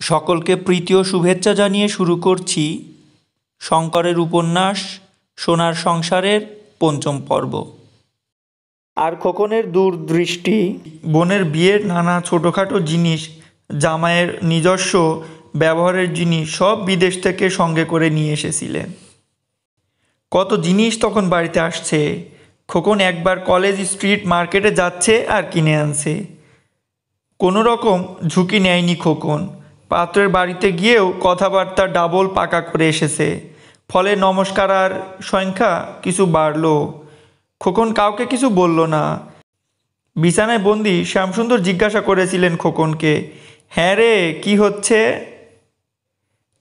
সকলকে প্রীতি ও শুভেচ্ছা জানিয়ে শুরু করছি শঙ্করের উপন্যাস সোনার সংসারের পঞ্চম পর্ব। আর খোকনের দূরদৃষ্টি বোনের বিয়ের নানা ছোটোখাটো জিনিস, জামাইয়ের নিজস্ব ব্যবহারের জিনিস সব বিদেশ থেকে সঙ্গে করে নিয়ে এসেছিলেন। কত জিনিস তখন বাড়িতে আসছে। খোকন একবার কলেজ স্ট্রিট মার্কেটে যাচ্ছে আর কিনে আনছে। কোনো রকম ঝুঁকি নেয়নি খোকন। পাত্রের বাড়িতে গিয়েও কথাবার্তা ডাবল পাকা করে এসেছে। ফলে নমস্কার আর সংখ্যা কিছু বাড়ল। খোকন কাউকে কিছু বলল না। বিছানায় বন্দি শ্যামসুন্দর জিজ্ঞাসা করেছিলেন খোকনকে, হ্যাঁ রে, কি হচ্ছে?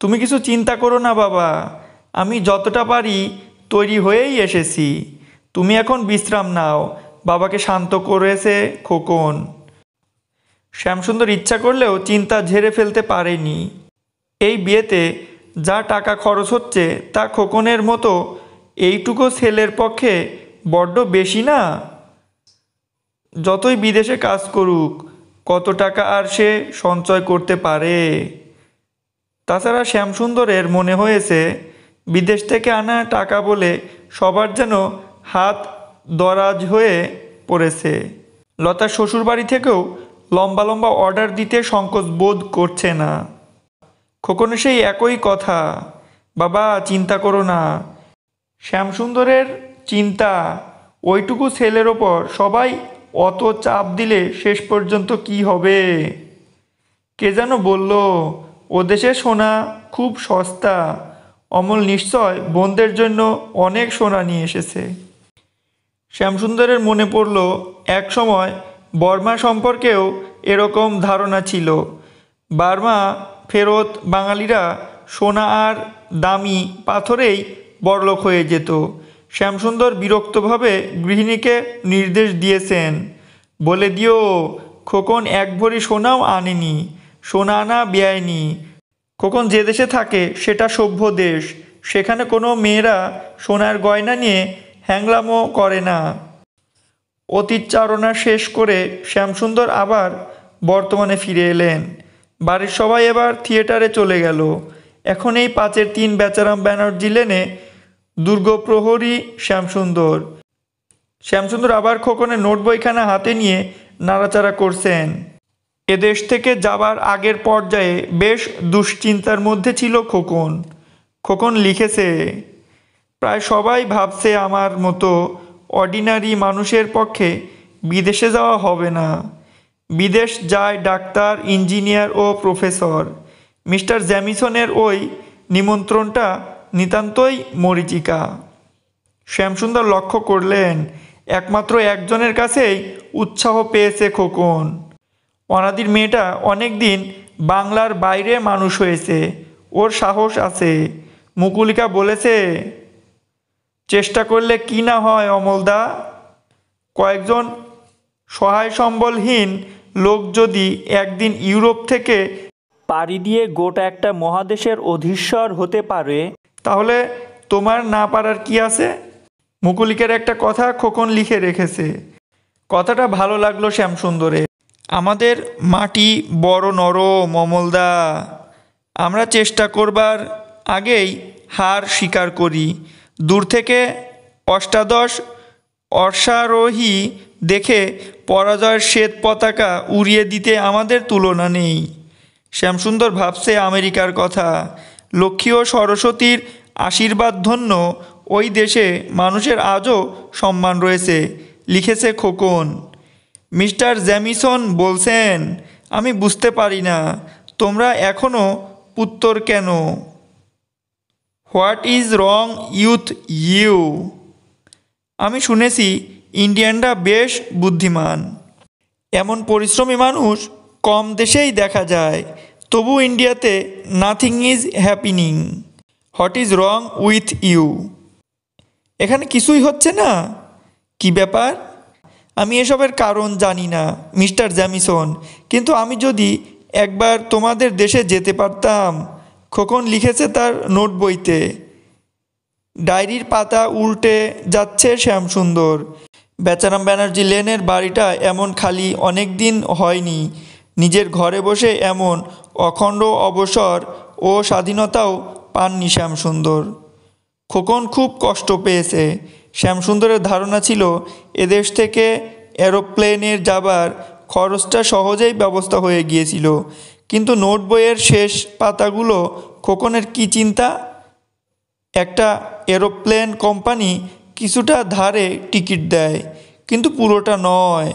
তুমি কিছু চিন্তা করো না বাবা, আমি যতটা পারি তৈরি হয়েই এসেছি। তুমি এখন বিশ্রাম নাও, বাবাকে শান্ত করেছে খোকন। শ্যামসুন্দর ইচ্ছা করলেও চিন্তা ঝেড়ে ফেলতে পারেনি। এই বিয়েতে যা টাকা খরচ হচ্ছে তা খোকনের মতো এইটুকু ছেলের পক্ষে বড্ড বেশি না? যতই বিদেশে কাজ করুক, কত টাকা আর সে সঞ্চয় করতে পারে? তাছাড়া শ্যামসুন্দরের মনে হয়েছে বিদেশ থেকে আনা টাকা বলে সবার যেন হাত দরাজ হয়ে পড়েছে। লতার শ্বশুরবাড়ি থেকেও লম্বা লম্বা অর্ডার দিতে সংকোচ বোধ করছে না। খোকনের সেই একই কথা, বাবা চিন্তা করো না। শ্যামসুন্দরের চিন্তা, ওইটুকু ছেলের ওপর সবাই অত চাপ দিলে শেষ পর্যন্ত কি হবে? কে যেন বলল, ও দেশে সোনা খুব সস্তা। অমল নিশ্চয় বোনদের জন্য অনেক সোনা নিয়ে এসেছে। শ্যামসুন্দরের মনে পড়ল এক সময় বর্মা সম্পর্কেও এরকম ধারণা ছিল। বার্মা ফেরত বাঙালিরা সোনা আর দামি পাথরেই বড়লোক হয়ে যেত। শ্যামসুন্দর বিরক্তভাবে গৃহিণীকে নির্দেশ দিয়েছেন, বলে দিও খোকন এক ভরি সোনাও আনেনি, সোনা আনা বেআইনি। খোকন যে দেশে থাকে সেটা সভ্য দেশ, সেখানে কোনো মেয়েরা সোনার গয়না নিয়ে হ্যাংলামো করে না। অতীতচারণা শেষ করে শ্যামসুন্দর আবার বর্তমানে ফিরে এলেন। বাড়ির সবাই এবার থিয়েটারে চলে গেল। এখন এই 5-3 বেচারাম ব্যানার্জি লেনে দুর্গপ্রহরী শ্যামসুন্দর। শ্যামসুন্দর আবার খোকনের নোট বইখানা হাতে নিয়ে নাড়াচাড়া করছেন। এদেশ থেকে যাবার আগের পর্যায়ে বেশ দুশ্চিন্তার মধ্যে ছিল খোকন। খোকন লিখেছে, প্রায় সবাই ভাবছে আমার মতো অর্ডিনারি মানুষের পক্ষে বিদেশে যাওয়া হবে না। বিদেশ যায় ডাক্তার, ইঞ্জিনিয়ার ও প্রফেসর। মিস্টার জ্যামিসনের ওই নিমন্ত্রণটা নিতান্তই মরীচিকা। শ্যামসুন্দর লক্ষ্য করলেন একমাত্র একজনের কাছেই উৎসাহ পেয়েছে খোকন। অনাদির মেয়েটা অনেক দিন বাংলার বাইরে মানুষ হয়েছে, ওর সাহস আছে। মুকুলিকা বলেছে, চেষ্টা করলে কি না হয় অমলদা। কয়েকজন সহায় সম্বলহীন লোক যদি একদিন ইউরোপ থেকে পাড়ি দিয়ে গোটা একটা মহাদেশের অধীশ্বর হতে পারে, তাহলে তোমার না পারার কি আছে? মুকুলিকের একটা কথা খোকন লিখে রেখেছে। কথাটা ভালো লাগলো শ্যামসুন্দরের। আমাদের মাটি বড় নরম অমলদা, আমরা চেষ্টা করবার আগেই হার স্বীকার করি। দূর থেকে অষ্টাদশ অশ্বারোহী দেখে পরাজয়ের শ্বেত পতাকা উড়িয়ে দিতে আমাদের তুলনা নেই। শ্যামসুন্দর ভাবছে আমেরিকার কথা। লক্ষ্মী ও সরস্বতীর আশীর্বাদধন্য ওই দেশে মানুষের আজও সম্মান রয়েছে, লিখেছে খোকন। মিস্টার জ্যামিসন বলছেন, আমি বুঝতে পারি না তোমরা এখনও উত্তর কেন। What is wrong with you? আমি শুনেছি ইন্ডিয়ানরা বেশ বুদ্ধিমান। এমন পরিশ্রমী মানুষ কম দেশেই দেখা যায়। তবু ইন্ডিয়াতে nothing is happening. What is wrong with you? এখানে কিছুই হচ্ছে না? কি ব্যাপার? আমি এসবের কারণ জানি না মিস্টার জ্যামিসন, কিন্তু আমি যদি একবার তোমাদের দেশে যেতে পারতাম। খোকন লিখেছে তার নোট বইতে। ডায়েরির পাতা উল্টে যাচ্ছে শ্যামসুন্দর। বেচারাম ব্যানার্জি লেনের বাড়িটা এমন খালি অনেক দিন হয়নি। নিজের ঘরে বসে এমন অখণ্ড অবসর ও স্বাধীনতাও পাননি শ্যামসুন্দর। খোকন খুব কষ্ট পেয়েছে। শ্যামসুন্দরের ধারণা ছিল এদেশ থেকে এরোপ্লেনের যাবার খরচটা সহজেই ব্যবস্থা হয়ে গিয়েছিল, কিন্তু নোট বইয়ের শেষ পাতাগুলো খোকনের কি চিন্তা। একটা এরোপ্লেন কোম্পানি কিছুটা ধারে টিকিট দেয়, কিন্তু পুরোটা নয়।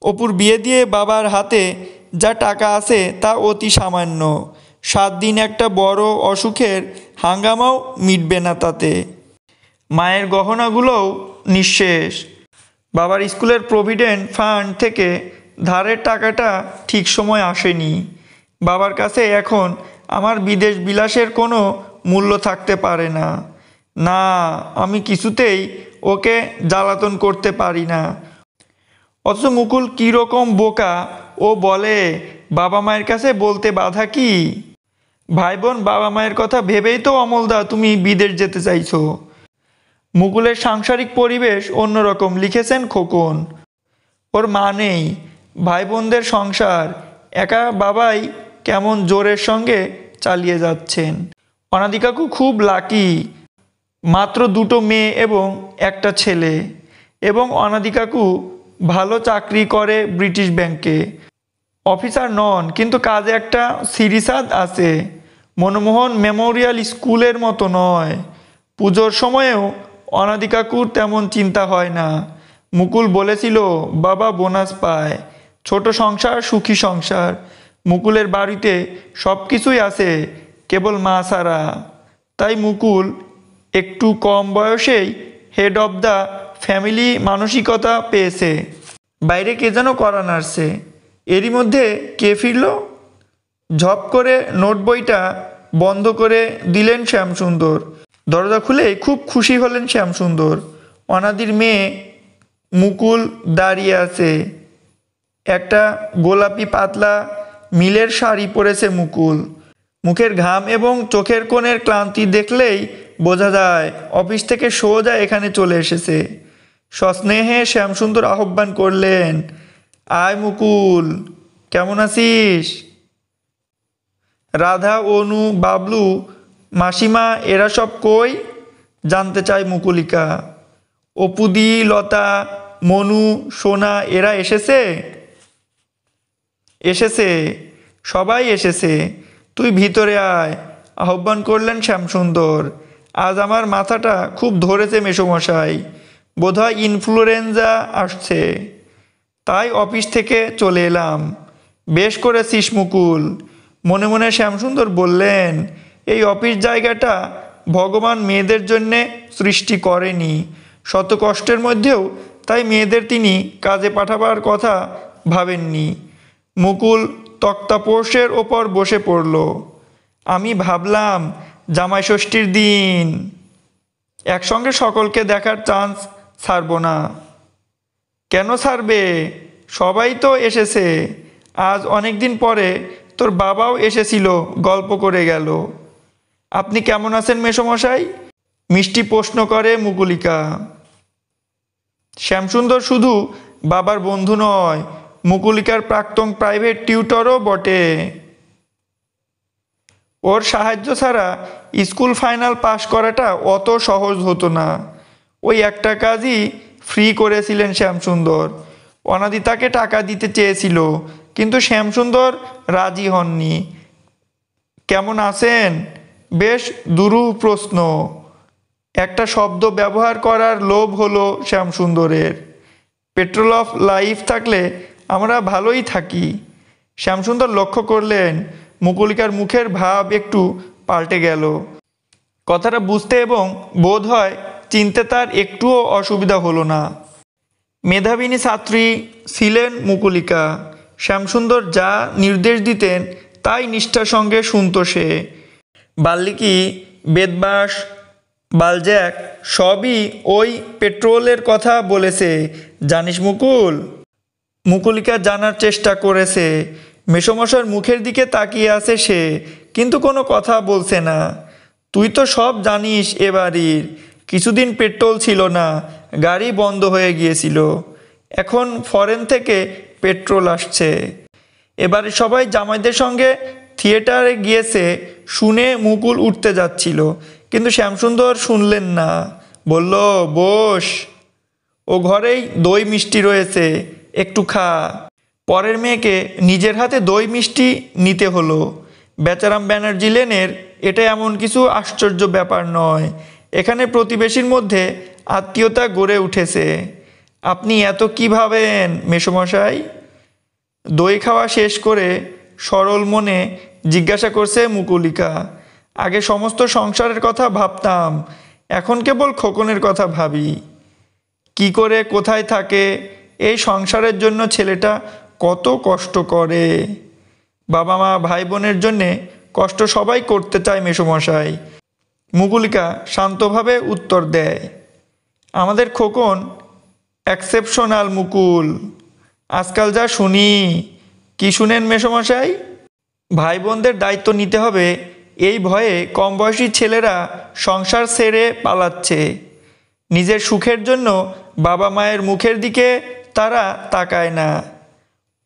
অপুর বিয়ে দিয়ে বাবার হাতে যা টাকা আছে তা অতি সামান্য। 7 দিন একটা বড় অসুখের হাঙ্গামাও মিটবে না তাতে। মায়ের গহনাগুলোও নিঃশেষ। বাবার স্কুলের প্রভিডেন্ট ফান্ড থেকে ধারের টাকাটা ঠিক সময় আসেনি। বাবার কাছে এখন আমার বিদেশ বিলাসের কোনো মূল্য থাকতে পারে না। না, আমি কিছুতেই ওকে জ্বালাতন করতে পারি না। অথচ মুকুল কীরকম বোকা, ও বলে বাবা মায়ের কাছে বলতে বাধা কি? ভাই বোন বাবা মায়ের কথা ভেবেই তো অমলদা তুমি বিদেশ যেতে চাইছো। মুকুলের সাংসারিক পরিবেশ অন্যরকম, লিখেছেন খোকন। ওর মা নেই, ভাই বোনদের সংসার একা বাবাই কেমন জোরের সঙ্গে চালিয়ে যাচ্ছেন। অনাদি কাকু খুব লাকি, মাত্র 2টো মেয়ে এবং একটা ছেলে। এবং অনাদি কাকু ভালো চাকরি করে ব্রিটিশ ব্যাংকে। অফিসার নন, কিন্তু কাজে একটা সিরিসাদ আছে। মনমোহন মেমোরিয়াল স্কুলের মতো নয়। পুজোর সময়েও অনাদি কাকুর তেমন চিন্তা হয় না। মুকুল বলেছিল বাবা বোনাস পায়। ছোট সংসার, সুখী সংসার। মুকুলের বাড়িতে সব কিছুই আছে, কেবল মা ছাড়া। তাই মুকুল একটু কম বয়সেই হেড অব দ্য ফ্যামিলি মানসিকতা পেয়েছে। বাইরে কে যেন কড়া নাড়ছে। এরই মধ্যে কে ফিরল? ঝপ করে নোট বইটা বন্ধ করে দিলেন শ্যামসুন্দর। দরজা খুলেই খুব খুশি হলেন শ্যামসুন্দর। অনাদির মেয়ে মুকুল দাঁড়িয়ে আছে। একটা গোলাপি পাতলা মিলের শাড়ি পরেছে মুকুল। মুখের ঘাম এবং চোখের কোণের ক্লান্তি দেখলেই বোঝা যায় অফিস থেকে সোজা এখানে চলে এসেছে। সস্নেহে শ্যামসুন্দর আহ্বান করলেন, আয় মুকুল, কেমন আছিস? রাধা, অনু, বাবলু, মাসিমা এরা সব কই জানতে চায় মুকুলিকা। অপুদি, লতা, মনু, সোনা এরা এসেছে? এসেছে, সবাই এসেছে। তুই ভিতরে আয়, আহ্বান করলেন শ্যামসুন্দর। আজ আমার মাথাটা খুব ধরেছে মেসোমশাই, বোধহয় ইনফ্লুয়েঞ্জা আসছে, তাই অফিস থেকে চলে এলাম। বেশ করেছিস মুকুল। মনে মনে শ্যামসুন্দর বললেন, এই অফিস জায়গাটা ভগবান মেয়েদের জন্যে সৃষ্টি করেনি। শত কষ্টের মধ্যেও তাই মেয়েদের তিনি কাজে পাঠাবার কথা ভাবেননি। মুকুল তক্তাপোষের ওপর বসে পড়ল। আমি ভাবলাম জামাই ষষ্ঠীর দিন একসঙ্গে সকলকে দেখার চান্স ছাড়ব না। কেন ছাড়বে? সবাই তো এসেছে। আজ অনেক দিন পরে তোর বাবাও এসেছিল, গল্প করে গেল। আপনি কেমন আছেন মেসোমশাই? মিষ্টি প্রশ্ন করে মুকুলিকা। শ্যামসুন্দর শুধু বাবার বন্ধু নয়, মুকুলিকার প্রাক্তন প্রাইভেট টিউটরও বটে। ওর সাহায্য ছাড়া স্কুল ফাইনাল পাশ করাটা অত সহজ হতো না। ওই একটা কাজই ফ্রি করেছিলেন শ্যামসুন্দর। অনাদি তাকে টাকা দিতে চেয়েছিল, কিন্তু শ্যামসুন্দর রাজি হননি। কেমন আছেন? বেশ দুরূহ প্রশ্ন। একটা শব্দ ব্যবহার করার লোভ হলো শ্যামসুন্দরের। পেট্রোল অফ লাইফ থাকলে আমরা ভালোই থাকি। শ্যামসুন্দর লক্ষ্য করলেন মুকুলিকার মুখের ভাব একটু পাল্টে গেল। কথাটা বুঝতে এবং বোধ হয় চিনতে তার একটুও অসুবিধা হলো না। মেধাবিনী ছাত্রী ছিলেন মুকুলিকা। শ্যামসুন্দর যা নির্দেশ দিতেন তাই নিষ্ঠার সঙ্গে শুনত সে। বাল্মীকি, বেদব্যাস, বালজ্যাক সবই ওই পেট্রোলের কথা বলেছে, জানিস মুকুল? মুকুলিকা জানার চেষ্টা করেছে। মেসোমশার মুখের দিকে তাকিয়ে আছে সে, কিন্তু কোনো কথা বলছে না। তুই তো সব জানিস, এ বাড়ির কিছুদিন পেট্রোল ছিল না, গাড়ি বন্ধ হয়ে গিয়েছিল। এখন ফরেন থেকে পেট্রোল আসছে। এবারে সবাই জামাইদের সঙ্গে থিয়েটারে গিয়েছে শুনে মুকুল উঠতে যাচ্ছিল, কিন্তু শ্যামসুন্দর শুনলেন না। বলল, বস, ও ঘরেই দই মিষ্টি রয়েছে, একটু খা। পরের মেয়েকে নিজের হাতে দই মিষ্টি নিতে হলো। বেচারাম ব্যানার্জি লেনের এটা এমন কিছু আশ্চর্য ব্যাপার নয়। এখানে প্রতিবেশীর মধ্যে আত্মীয়তা গড়ে উঠেছে। আপনি এত কী ভাবেন মেসোমশাই? দই খাওয়া শেষ করে সরল মনে জিজ্ঞাসা করছে মুকুলিকা। আগে সমস্ত সংসারের কথা ভাবতাম, এখন কেবল খোকনের কথা ভাবি। কি করে কোথায় থাকে, এই সংসারের জন্য ছেলেটা কত কষ্ট করে। বাবা মা ভাই বোনের জন্যে কষ্ট সবাই করতে চায় মেসোমশাই। মুকুলিকা শান্তভাবে উত্তর দেয়। আমাদের খোকন এক্সেপশনাল মুকুল। আজকাল যা শুনি। কি শুনেন মেসোমশাই? ভাই বোনদের দায়িত্ব নিতে হবে এই ভয়ে কম বয়সী ছেলেরা সংসার ছেড়ে পালাচ্ছে। নিজের সুখের জন্য বাবা মায়ের মুখের দিকে তারা তাকায় না।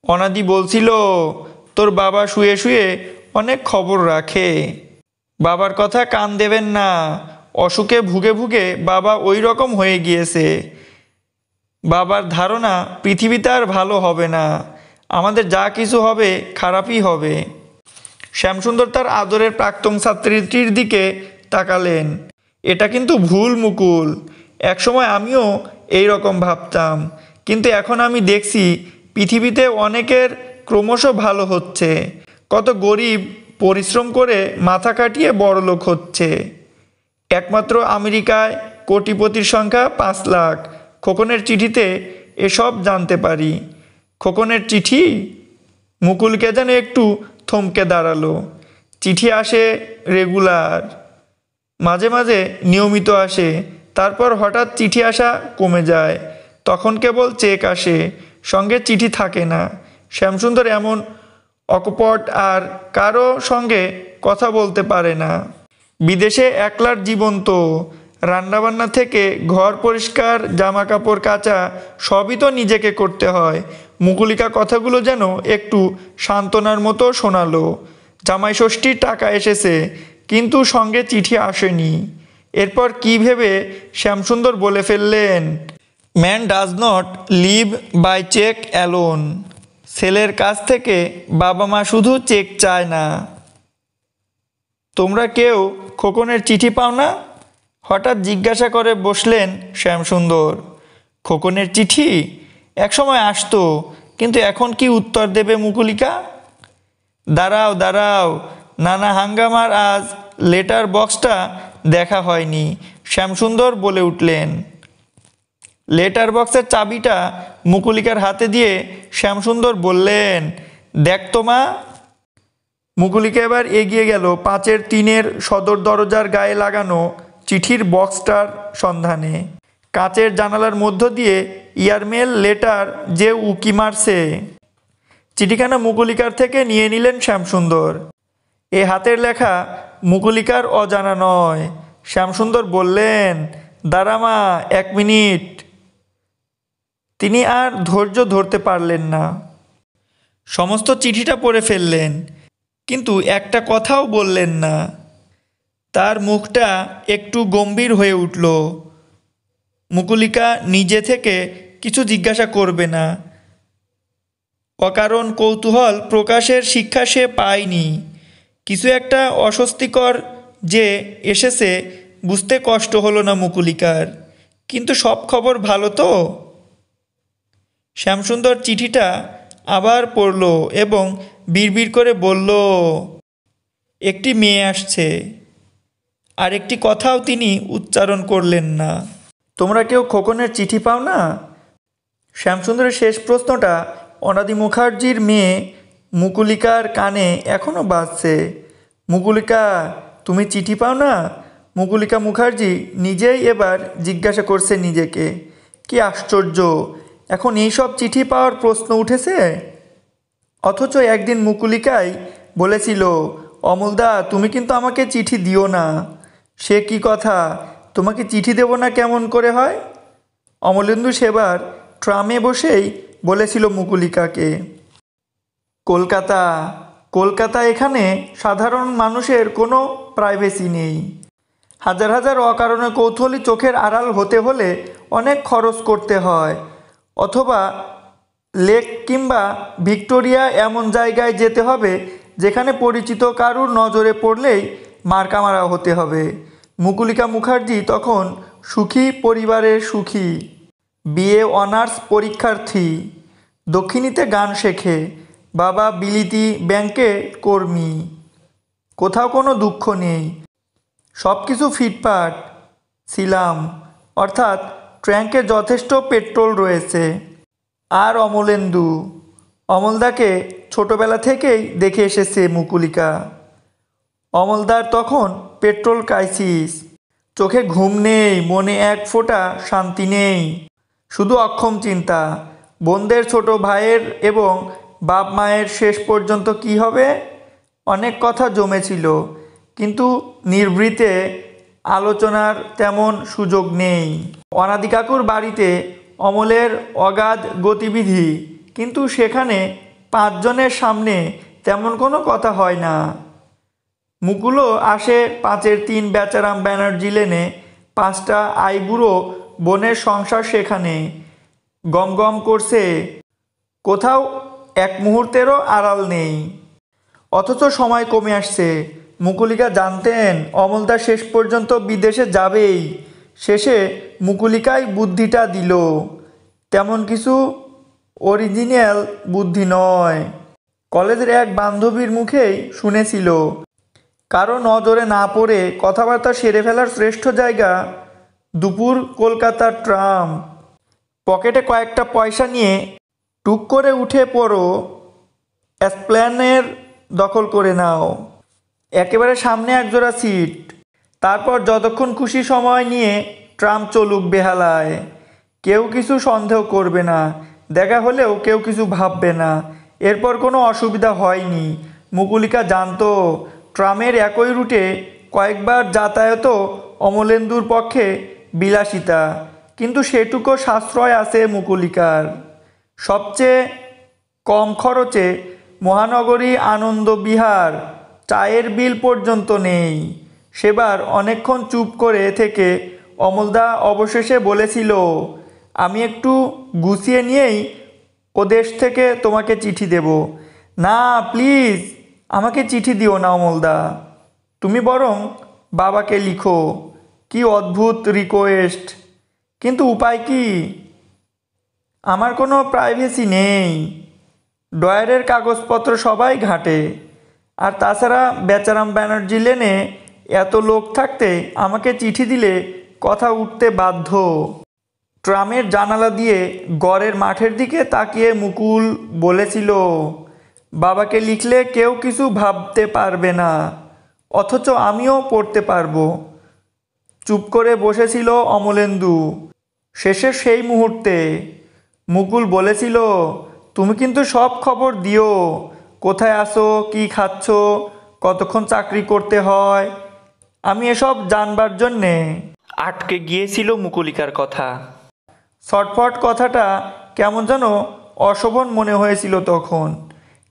অনাদি বলছিল, তোর বাবা শুয়ে শুয়ে অনেক খবর রাখে। বাবার কথা কান দেবেন না, অসুখে ভুগে ভুগে বাবা ওই রকম হয়ে গিয়েছে। বাবার ধারণা পৃথিবীতে আর ভালো হবে না, আমাদের যা কিছু হবে খারাপই হবে। শ্যামসুন্দর তার আদরের প্রাক্তন ছাত্রীটির দিকে তাকালেন। এটা কিন্তু ভুল মুকুল, একসময় আমিও এই রকম ভাবতাম, কিন্তু এখন আমি দেখছি পৃথিবীতে অনেকের ক্রমশ ভালো হচ্ছে। কত গরিব পরিশ্রম করে মাথা কাটিয়ে বড়লোক হচ্ছে। একমাত্র আমেরিকায় কোটিপতির সংখ্যা 5 লাখ। খোকনের চিঠিতে এসব জানতে পারি। খোকনের চিঠি? মুকুলকে যেন একটু থমকে দাঁড়ালো। চিঠি আসে রেগুলার, মাঝে মাঝে নিয়মিত আসে, তারপর হঠাৎ চিঠি আসা কমে যায়। তখন কেবল চেক আসে, সঙ্গে চিঠি থাকে না। শ্যামসুন্দর এমন অকপট আর কারো সঙ্গে কথা বলতে পারে না। বিদেশে একলার জীবন তো, রান্নাবান্না থেকে ঘর পরিষ্কার, জামা কাপড় কাচা সবই তো নিজেকে করতে হয়। মুকুলিকা কথাগুলো যেন একটু সান্ত্বনার মতো শোনালো। জামাই ষষ্ঠীর টাকা এসেছে, কিন্তু সঙ্গে চিঠি আসেনি। এরপর কি ভেবে শ্যামসুন্দর বলে ফেললেন, man does not live by cheque alone. ছেলের কাছ থেকে বাবা মা শুধু চেক চায় না। তোমরা কেউ খোকনের চিঠি পাও না? হঠাৎ জিজ্ঞাসা করে বসলেন শ্যামসুন্দর। খোকনের চিঠি একসময় আসতো, কিন্তু এখন কি উত্তর দেবে মুকুলিকা? দাঁড়াও দাঁড়াও, নানা হাঙ্গামার আজ লেটার বক্সটা দেখা হয়নি। শ্যামসুন্দর বলে উঠলেন। লেটার বক্সের চাবিটা মুকুলিকার হাতে দিয়ে শ্যামসুন্দর বললেন, দেখ তো মা। মুকুলিকা এবার এগিয়ে গেল 5-3 সদর দরজার গায়ে লাগানো চিঠির বক্সটার সন্ধানে। কাচের জানালার মধ্য দিয়ে ইয়ারমেল লেটার যে উকি মারছে। চিঠিখানা মুকুলিকার থেকে নিয়ে নিলেন শ্যামসুন্দর। এ হাতের লেখা মুকুলিকার অজানা নয়। শ্যামসুন্দর বললেন, দাঁড়া মা, 1 মিনিট। তিনি আর ধৈর্য ধরতে পারলেন না, সমস্ত চিঠিটা পড়ে ফেললেন, কিন্তু একটা কথাও বললেন না। তার মুখটা একটু গম্ভীর হয়ে উঠল। মুকুলিকা নিজে থেকে কিছু জিজ্ঞাসা করবে না। অকারণ কৌতূহল প্রকাশের শিক্ষা সে পায়নি। কিছু একটা অস্বস্তিকর যে এসেছে বুঝতে কষ্ট হলো না মুকুলিকার। কিন্তু সব খবর ভালো তো? শ্যামসুন্দর চিঠিটা আবার পড়ল এবং বিড়বিড় করে বলল, একটি মেয়ে আসছে। আর একটি কথাও তিনি উচ্চারণ করলেন না। তোমরা কেউ খোকনের চিঠি পাও না? শ্যামসুন্দরের শেষ প্রশ্নটা অনাদি মুখার্জির মেয়ে মুকুলিকার কানে এখনও বাজছে। মুকুলিকা, তুমি চিঠি পাও না? মুকুলিকা মুখার্জি নিজেই এবার জিজ্ঞাসা করছে নিজেকে। কি আশ্চর্য, এখন এইসব চিঠি পাওয়ার প্রশ্ন উঠেছে। অথচ একদিন মুকুলিকাই বলেছিল, অমলদা তুমি কিন্তু আমাকে চিঠি দিও না। সে কি কথা, তোমাকে চিঠি দেব না কেমন করে হয়? অমলেন্দু সেবার ট্রামে বসেই বলেছিল মুকুলিকাকে। কলকাতা, কলকাতা, এখানে সাধারণ মানুষের কোনো প্রাইভেসি নেই। হাজার হাজার অকারণে কৌতূহলী চোখের আড়াল হতে হলে অনেক খরচ করতে হয়, অথবা লেক কিংবা ভিক্টোরিয়া এমন জায়গায় যেতে হবে যেখানে পরিচিত কারুর নজরে পড়লেই মারা হতে হবে। মুকুলিকা মুখার্জি তখন সুখী পরিবারের সুখী, বিএ অনার্স পরীক্ষার্থী, দক্ষিণীতে গান শেখে, বাবা বিলিতি ব্যাংকে কর্মী। কোথাও কোনো দুঃখ নেই, সব কিছু ফিটফাট। ছিলাম, অর্থাৎ ট্যাঙ্কে যথেষ্ট পেট্রোল রয়েছে। আর অমলেন্দু, অমলদাকে ছোটবেলা থেকেই দেখে এসেছে মুকুলিকা। অমলদার তখন পেট্রোল ক্রাইসিস, চোখে ঘুম নেই, মনে এক ফোঁটা শান্তি নেই, শুধু অক্ষম চিন্তা বোনদের, ছোট ভাইয়ের এবং বাপ মায়ের শেষ পর্যন্ত কি হবে। অনেক কথা জমেছিল, কিন্তু নিভৃতে আলোচনার তেমন সুযোগ নেই। অনাদি কাকুর বাড়িতে অমলের অগাধ গতিবিধি, কিন্তু সেখানে 5 জনের সামনে তেমন কোনো কথা হয় না। মুকুলও আসে 5-এর 3 বেচারাম ব্যানার্জি লেনে। 5টা আইবুড়ো বোনের সংসার সেখানে গম গম করছে, কোথাও এক মুহূর্তেরও আড়াল নেই। অথচ সময় কমে আসছে। মুকুলিকা জানতেন অমলদা শেষ পর্যন্ত বিদেশে যাবেই। শেষে মুকুলিকাই বুদ্ধিটা দিল, তেমন কিছু অরিজিনাল বুদ্ধি নয়, কলেজের এক বান্ধবীর মুখেই শুনেছিল। কারো নজরে না পড়ে কথাবার্তা সেরে ফেলার শ্রেষ্ঠ জায়গা দুপুর কলকাতার ট্রাম। পকেটে কয়েকটা পয়সা নিয়ে টুক করে উঠে পড়ো, এসপ্ল্যানের দখল করে নাও, একেবারে সামনে একজোড়া সিট। তারপর যতক্ষণ খুশি সময় নিয়ে ট্রাম চলুক বেহালায়। কেউ কিছু সন্দেহ করবে না, দেখা হলেও কেউ কিছু ভাববে না। এরপর কোনো অসুবিধা হয়নি। মুকুলিকা জানতো ট্রামের একই রুটে কয়েকবার যাতায়াত অমলেন্দুর পক্ষে বিলাসিতা, কিন্তু সেটুকু সাশ্রয় আছে মুকুলিকার। সবচেয়ে কম খরচে মহানগরী আনন্দবিহার, চায়ের বিল পর্যন্ত নেই। সেবার অনেকক্ষণ চুপ করে থেকে অমলদা অবশেষে বলেছিল, আমি একটু গুছিয়ে নিয়েই ওদেশ থেকে তোমাকে চিঠি দেব। না প্লিজ, আমাকে চিঠি দিও না অমলদা, তুমি বরং বাবাকে লিখো। কি অদ্ভুত রিকোয়েস্ট, কিন্তু উপায় কি? আমার কোনো প্রাইভেসি নেই, ডয়ারের কাগজপত্র সবাই ঘাটে। আর তাছাড়া বেচারাম ব্যানার্জি লেনে এত লোক থাকতে আমাকে চিঠি দিলে কথা উঠতে বাধ্য। ট্রামের জানালা দিয়ে গড়ের মাঠের দিকে তাকিয়ে মুকুল বলেছিল, বাবাকে লিখলে কেউ কিছু ভাবতে পারবে না, অথচ আমিও পড়তে পারবো। চুপ করে বসেছিল অমলেন্দু। শেষের সেই মুহূর্তে মুকুল বলেছিল, তুমি কিন্তু সব খবর দিও, কোথায় আসো, কি খাচ্ছ, কতক্ষণ চাকরি করতে হয়। আমি এসব জানবার জন্যে। আটকে গিয়েছিল মুকুলিকার কথা। ছটফট কথাটা কেমন যেন অশোভন মনে হয়েছিল তখন।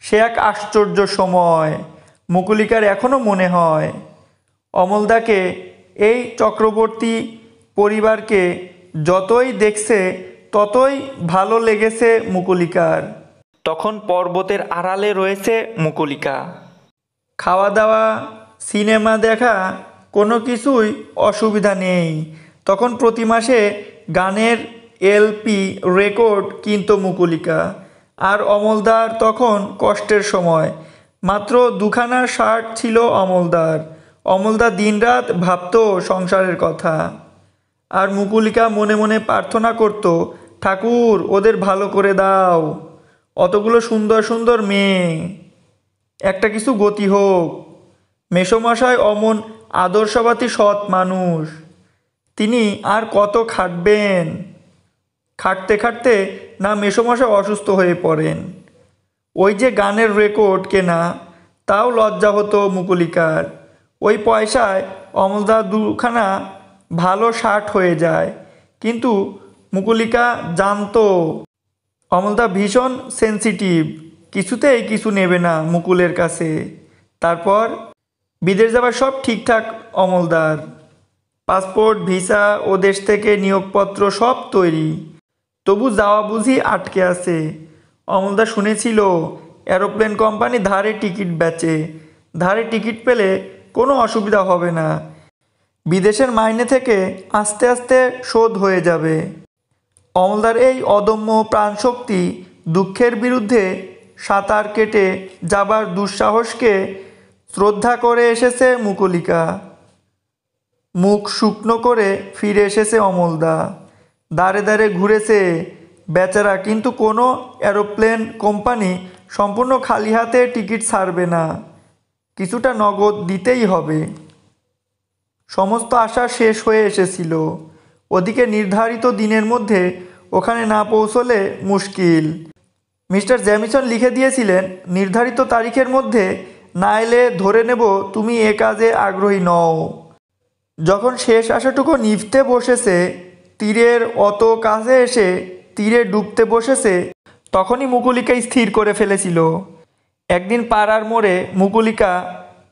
সে এক আশ্চর্য সময়, মুকুলিকার এখনও মনে হয়। অমলদাকে, এই চক্রবর্তী পরিবারকে যতই দেখছে ততই ভালো লেগেছে মুকুলিকার। তখন পর্বতের আড়ালে রয়েছে মুকুলিকা। খাওয়া দাওয়া, সিনেমা দেখা, কোনো কিছুই অসুবিধা নেই। তখন প্রতি মাসে গানের এলপি রেকর্ড কিনত মুকুলিকা। আর অমলদার তখন কষ্টের সময়, মাত্র 2খানা শার্ট ছিল অমলদার। অমলদা দিনরাত ভাবত সংসারের কথা। আর মুকুলিকা মনে মনে প্রার্থনা করত, ঠাকুর ওদের ভালো করে দাও, অতগুলো সুন্দর সুন্দর মেয়ে, একটা কিছু গতি হোক। মেসোমশাই অমন আদর্শবাদী সৎ মানুষ, তিনি আর কত খাটবেন। খাটতে খাটতে না মেসোমশাই অসুস্থ হয়ে পড়েন। ওই যে গানের রেকর্ড কেনা, তাও লজ্জা হতো মুকুলিকার। ওই পয়সায় অমলদা 2খানা ভালো শার্ট হয়ে যায়। কিন্তু মুকুলিকা জানতো অমলদা ভীষণ সেন্সিটিভ, কিছুতেই কিছু নেবে না মুকুলের কাছে। তারপর বিদেশ যাবার সব ঠিকঠাক অমলদার, পাসপোর্ট, ভিসা ও দেশ থেকে নিয়োগপত্র সব তৈরি, তবু যাওয়া বুঝি আটকে আছে। অমলদা শুনেছিল এরোপ্লেন কোম্পানি ধারে টিকিট বেচে, ধারে টিকিট পেলে কোনো অসুবিধা হবে না, বিদেশের মাইনে থেকে আস্তে আস্তে শোধ হয়ে যাবে। অমলদার এই অদম্য প্রাণশক্তি, দুঃখের বিরুদ্ধে সাঁতার কেটে যাবার দুঃসাহসকে শ্রদ্ধা করে এসেছে মুকুলিকা। মুখ শুকনো করে ফিরে এসেছে অমলদা, দাঁড়ে দাঁড়ে ঘুরেছে বেচারা, কিন্তু কোনো এরোপ্লেন কোম্পানি সম্পূর্ণ খালি হাতে টিকিট ছাড়বে না, কিছুটা নগদ দিতেই হবে। সমস্ত আশা শেষ হয়ে এসেছিল। ওদিকে নির্ধারিত দিনের মধ্যে ওখানে না পৌঁছলে মুশকিল। মিস্টার জ্যামিসন লিখে দিয়েছিলেন, নির্ধারিত তারিখের মধ্যে না এলে ধরে নেব তুমি এ কাজে আগ্রহী নও। যখন শেষ আশাটুকু নিভতে বসেছে, তীরের অত কাছে এসে তীরে ডুবতে বসেছে, তখনই মুকুলিকা স্থির করে ফেলেছিল। একদিন পাড়ার মোড়ে মুকুলিকা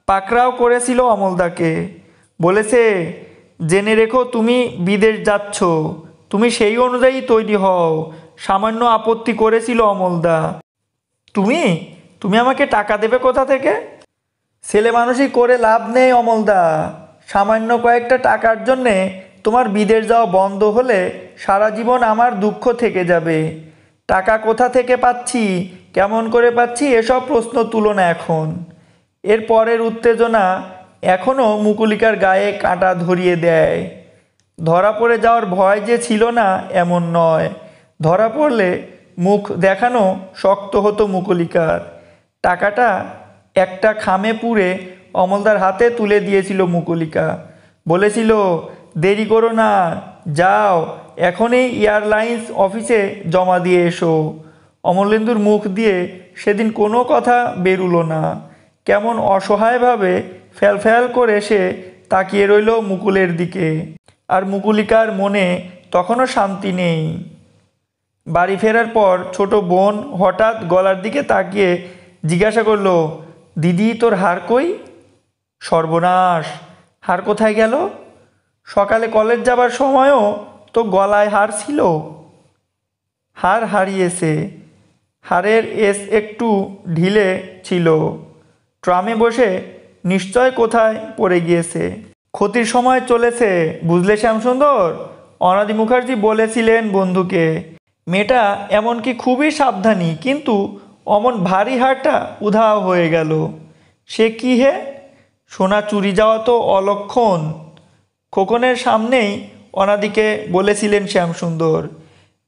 পাকড়াও করেছিল অমলদাকে, বলেছে, জেনে রেখো তুমি বিদেশ যাচ্ছ, তুমি সেই অনুযায়ী তৈরি হও। সামান্য আপত্তি করেছিল অমলদা। তুমি তুমি আমাকে টাকা দেবে কোথা থেকে? ছেলে মানুষই করে লাভ নেই অমলদা, সামান্য কয়েকটা টাকার জন্যে তোমার বিদেশ যাওয়া বন্ধ হলে সারা জীবন আমার দুঃখ থেকে যাবে। টাকা কোথা থেকে পাচ্ছি, কেমন করে পাচ্ছি, এসব প্রশ্ন তুলো না এখন। এর পরের উত্তেজনা এখনও মুকুলিকার গায়ে কাঁটা ধরিয়ে দেয়। ধরা পড়ে যাওয়ার ভয় যে ছিল না এমন নয়, ধরা পড়লে মুখ দেখানো শক্ত হতো মুকুলিকার। টাকাটা একটা খামে পুরে অমলদার হাতে তুলে দিয়েছিল মুকুলিকা, বলেছিল, দেরি করো না, যাও এখনই এয়ারলাইন্স অফিসে জমা দিয়ে এসো। অমলেন্দুর মুখ দিয়ে সেদিন কোনো কথা বেরুলো না, কেমন অসহায়ভাবে ফ্যাল করে সে তাকিয়ে রইল মুকুলের দিকে। আর মুকুলিকার মনে তখনও শান্তি নেই। বাড়ি ফেরার পর ছোট বোন হঠাৎ গলার দিকে তাকিয়ে জিজ্ঞাসা করল, দিদি তোর হার কই? সর্বনাশ, হার কোথায় গেল? সকালে কলেজ যাবার সময়ও তো গলায় হার ছিল। হার হারিয়েছে। হারের এস একটু ঢিলে ছিল, ট্রামে বসে নিশ্চয় কোথায় পড়ে গিয়েছে। ক্ষতির সময় চলেছে বুঝলে শ্যামসুন্দর, অনাদি মুখার্জি বলেছিলেন বন্ধুকে। মেয়েটা এমনকি খুবই সাবধানী, কিন্তু অমন ভারী হারটা উধাও হয়ে গেল। সে কি হে? সোনা চুরি যাওয়া তো অলক্ষণ। খোকনের সামনেই অনাদিকে বলেছিলেন শ্যামসুন্দর।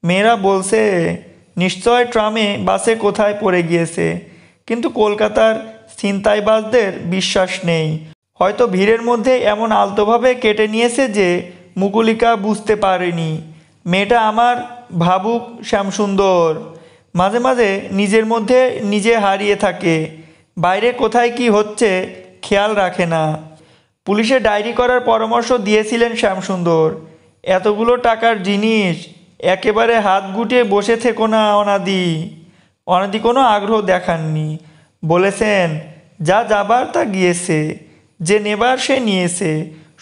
মেয়েরা বলছে নিশ্চয় ট্রামে বাসে কোথায় পড়ে গিয়েছে, কিন্তু কলকাতার ছিনতাইবাজদের বিশ্বাস নেই। হয়তো ভিড়ের মধ্যে এমন আলতোভাবে কেটে নিয়েছে যে মুকুলিকা বুঝতে পারেনি। মেয়েটা আমার ভাবুক শ্যামসুন্দর, মাঝে মাঝে নিজের মধ্যে নিজে হারিয়ে থাকে, বাইরে কোথায় কি হচ্ছে খেয়াল রাখে না। পুলিশে ডায়েরি করার পরামর্শ দিয়েছিলেন শ্যামসুন্দর। এতগুলো টাকার জিনিস একেবারে হাত গুটিয়ে বসে থেকো না অনাদি। অনাদি কোনো আগ্রহ দেখাননি, বলেছেন, যা যাবার তা গিয়েছে, যে নেবার সে নিয়েছে,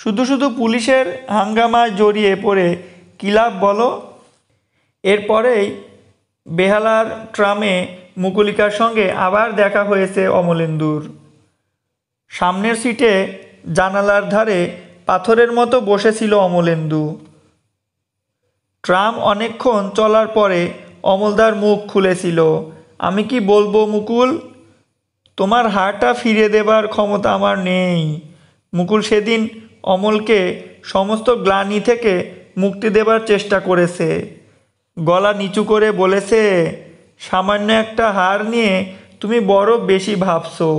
শুধু শুধু পুলিশের হাঙ্গামায় জড়িয়ে পড়ে কী লাভ বলো? এরপরেই বেহালার ট্রামে মুকুলিকার সঙ্গে আবার দেখা হয়েছে অমলেন্দুর। সামনের সিটে জানালার ধারে পাথরের মতো বসেছিল অমলেন্দু। ট্রাম অনেকক্ষণ চলার পরে অমলদার মুখ খুলেছিল, আমি কি বলবো মুকুল, তোমার হারটা ফিরে দেবার ক্ষমতা আমার নেই। মুকুল সেদিন অমলকে সমস্ত গ্লানি থেকে মুক্তি দেবার চেষ্টা করেছে। গলা নিচু করে বলেছে, সামান্য একটা হার নিয়ে তুমি বড় বেশি ভাবছো।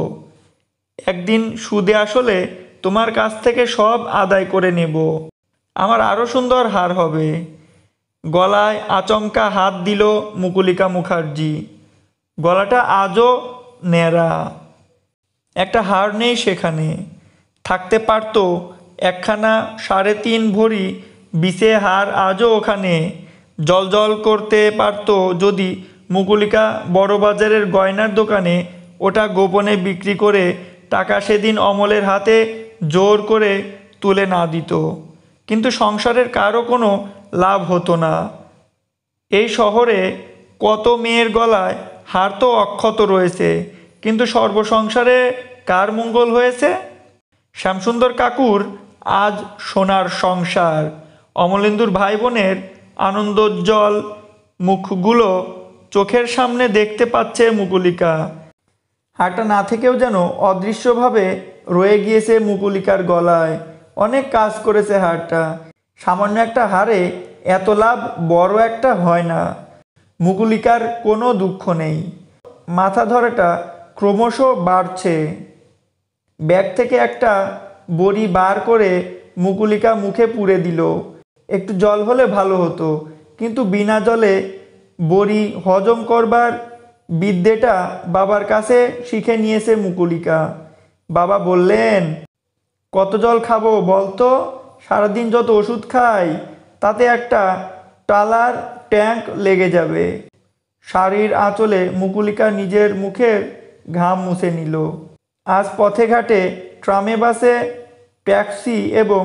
একদিন সুদে আসলে তোমার কাছ থেকে সব আদায় করে নেব, আমার আরও সুন্দর হার হবে। গলায় আচমকা হাত দিল মুকুলিকা মুখার্জি। গলাটা আজও ন্যাড়া, একটা হার নেই সেখানে। থাকতে পারত একখানা 3.5 ভরি বিছে হার, আজও ওখানে জলজল করতে পারত যদি মুকুলিকা বড়বাজারের গয়নার দোকানে ওটা গোপনে বিক্রি করে টাকা সেদিন অমলের হাতে জোর করে তুলে না দিত, কিন্তু সংসারের কারও কোনো লাভ হতো না। এই শহরে কত মেয়ের গলায় হার তো অক্ষত রয়েছে, কিন্তু সর্বসংসারে কার মঙ্গল হয়েছে? শ্যামসুন্দর কাকুর আজ সোনার সংসার। অমলেন্দুর ভাই বোনের আনন্দোজ্জ্বল মুখগুলো চোখের সামনে দেখতে পাচ্ছে মুকুলিকা। হারটা না থেকেও যেন অদৃশ্যভাবে রয়ে গিয়েছে মুকুলিকার গলায়। অনেক কাজ করেছে হারটা। সামান্য একটা হারে এত লাভ বড় একটা হয় না। মুকুলিকার কোনো দুঃখ নেই। মাথা ধরাটা ক্রমশ বাড়ছে। ব্যাগ থেকে একটা বড়ি বার করে মুকুলিকা মুখে পুরে দিল। একটু জল হলে ভালো হতো, কিন্তু বিনা জলে বড়ি হজম করবার বিদ্যেটা বাবার কাছে শিখে নিয়েছে মুকুলিকা। বাবা বললেন, কত জল খাবো বলতো? সারাদিন যত ওষুধ খাই তাতে একটা টালার ট্যাঙ্ক লেগে যাবে। শাড়ির আঁচলে মুকুলিকা নিজের মুখের ঘাম মুছে নিল। আজ পথে ঘাটে, ট্রামে, বাসে, ট্যাক্সি এবং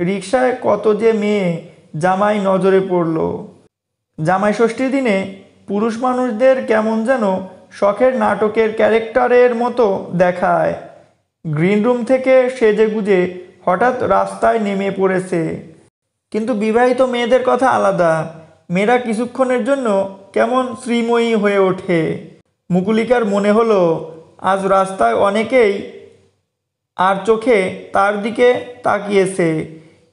রিকশায় কত যে মেয়ে জামাই নজরে পড়ল। জামাই ষষ্ঠীর দিনে পুরুষ মানুষদের কেমন যেন শখের নাটকের ক্যারেক্টারের মতো দেখায়। গ্রিন রুম থেকে সেজেগুজে হঠাৎ রাস্তায় নেমে পড়েছে। কিন্তু বিবাহিত মেয়েদের কথা আলাদা। মেয়েরা কিছুক্ষণের জন্য কেমন শ্রীময়ী হয়ে ওঠে। মুকুলিকার মনে হলো আজ রাস্তায় অনেকেই আর চোখে তার দিকে তাকিয়েছে।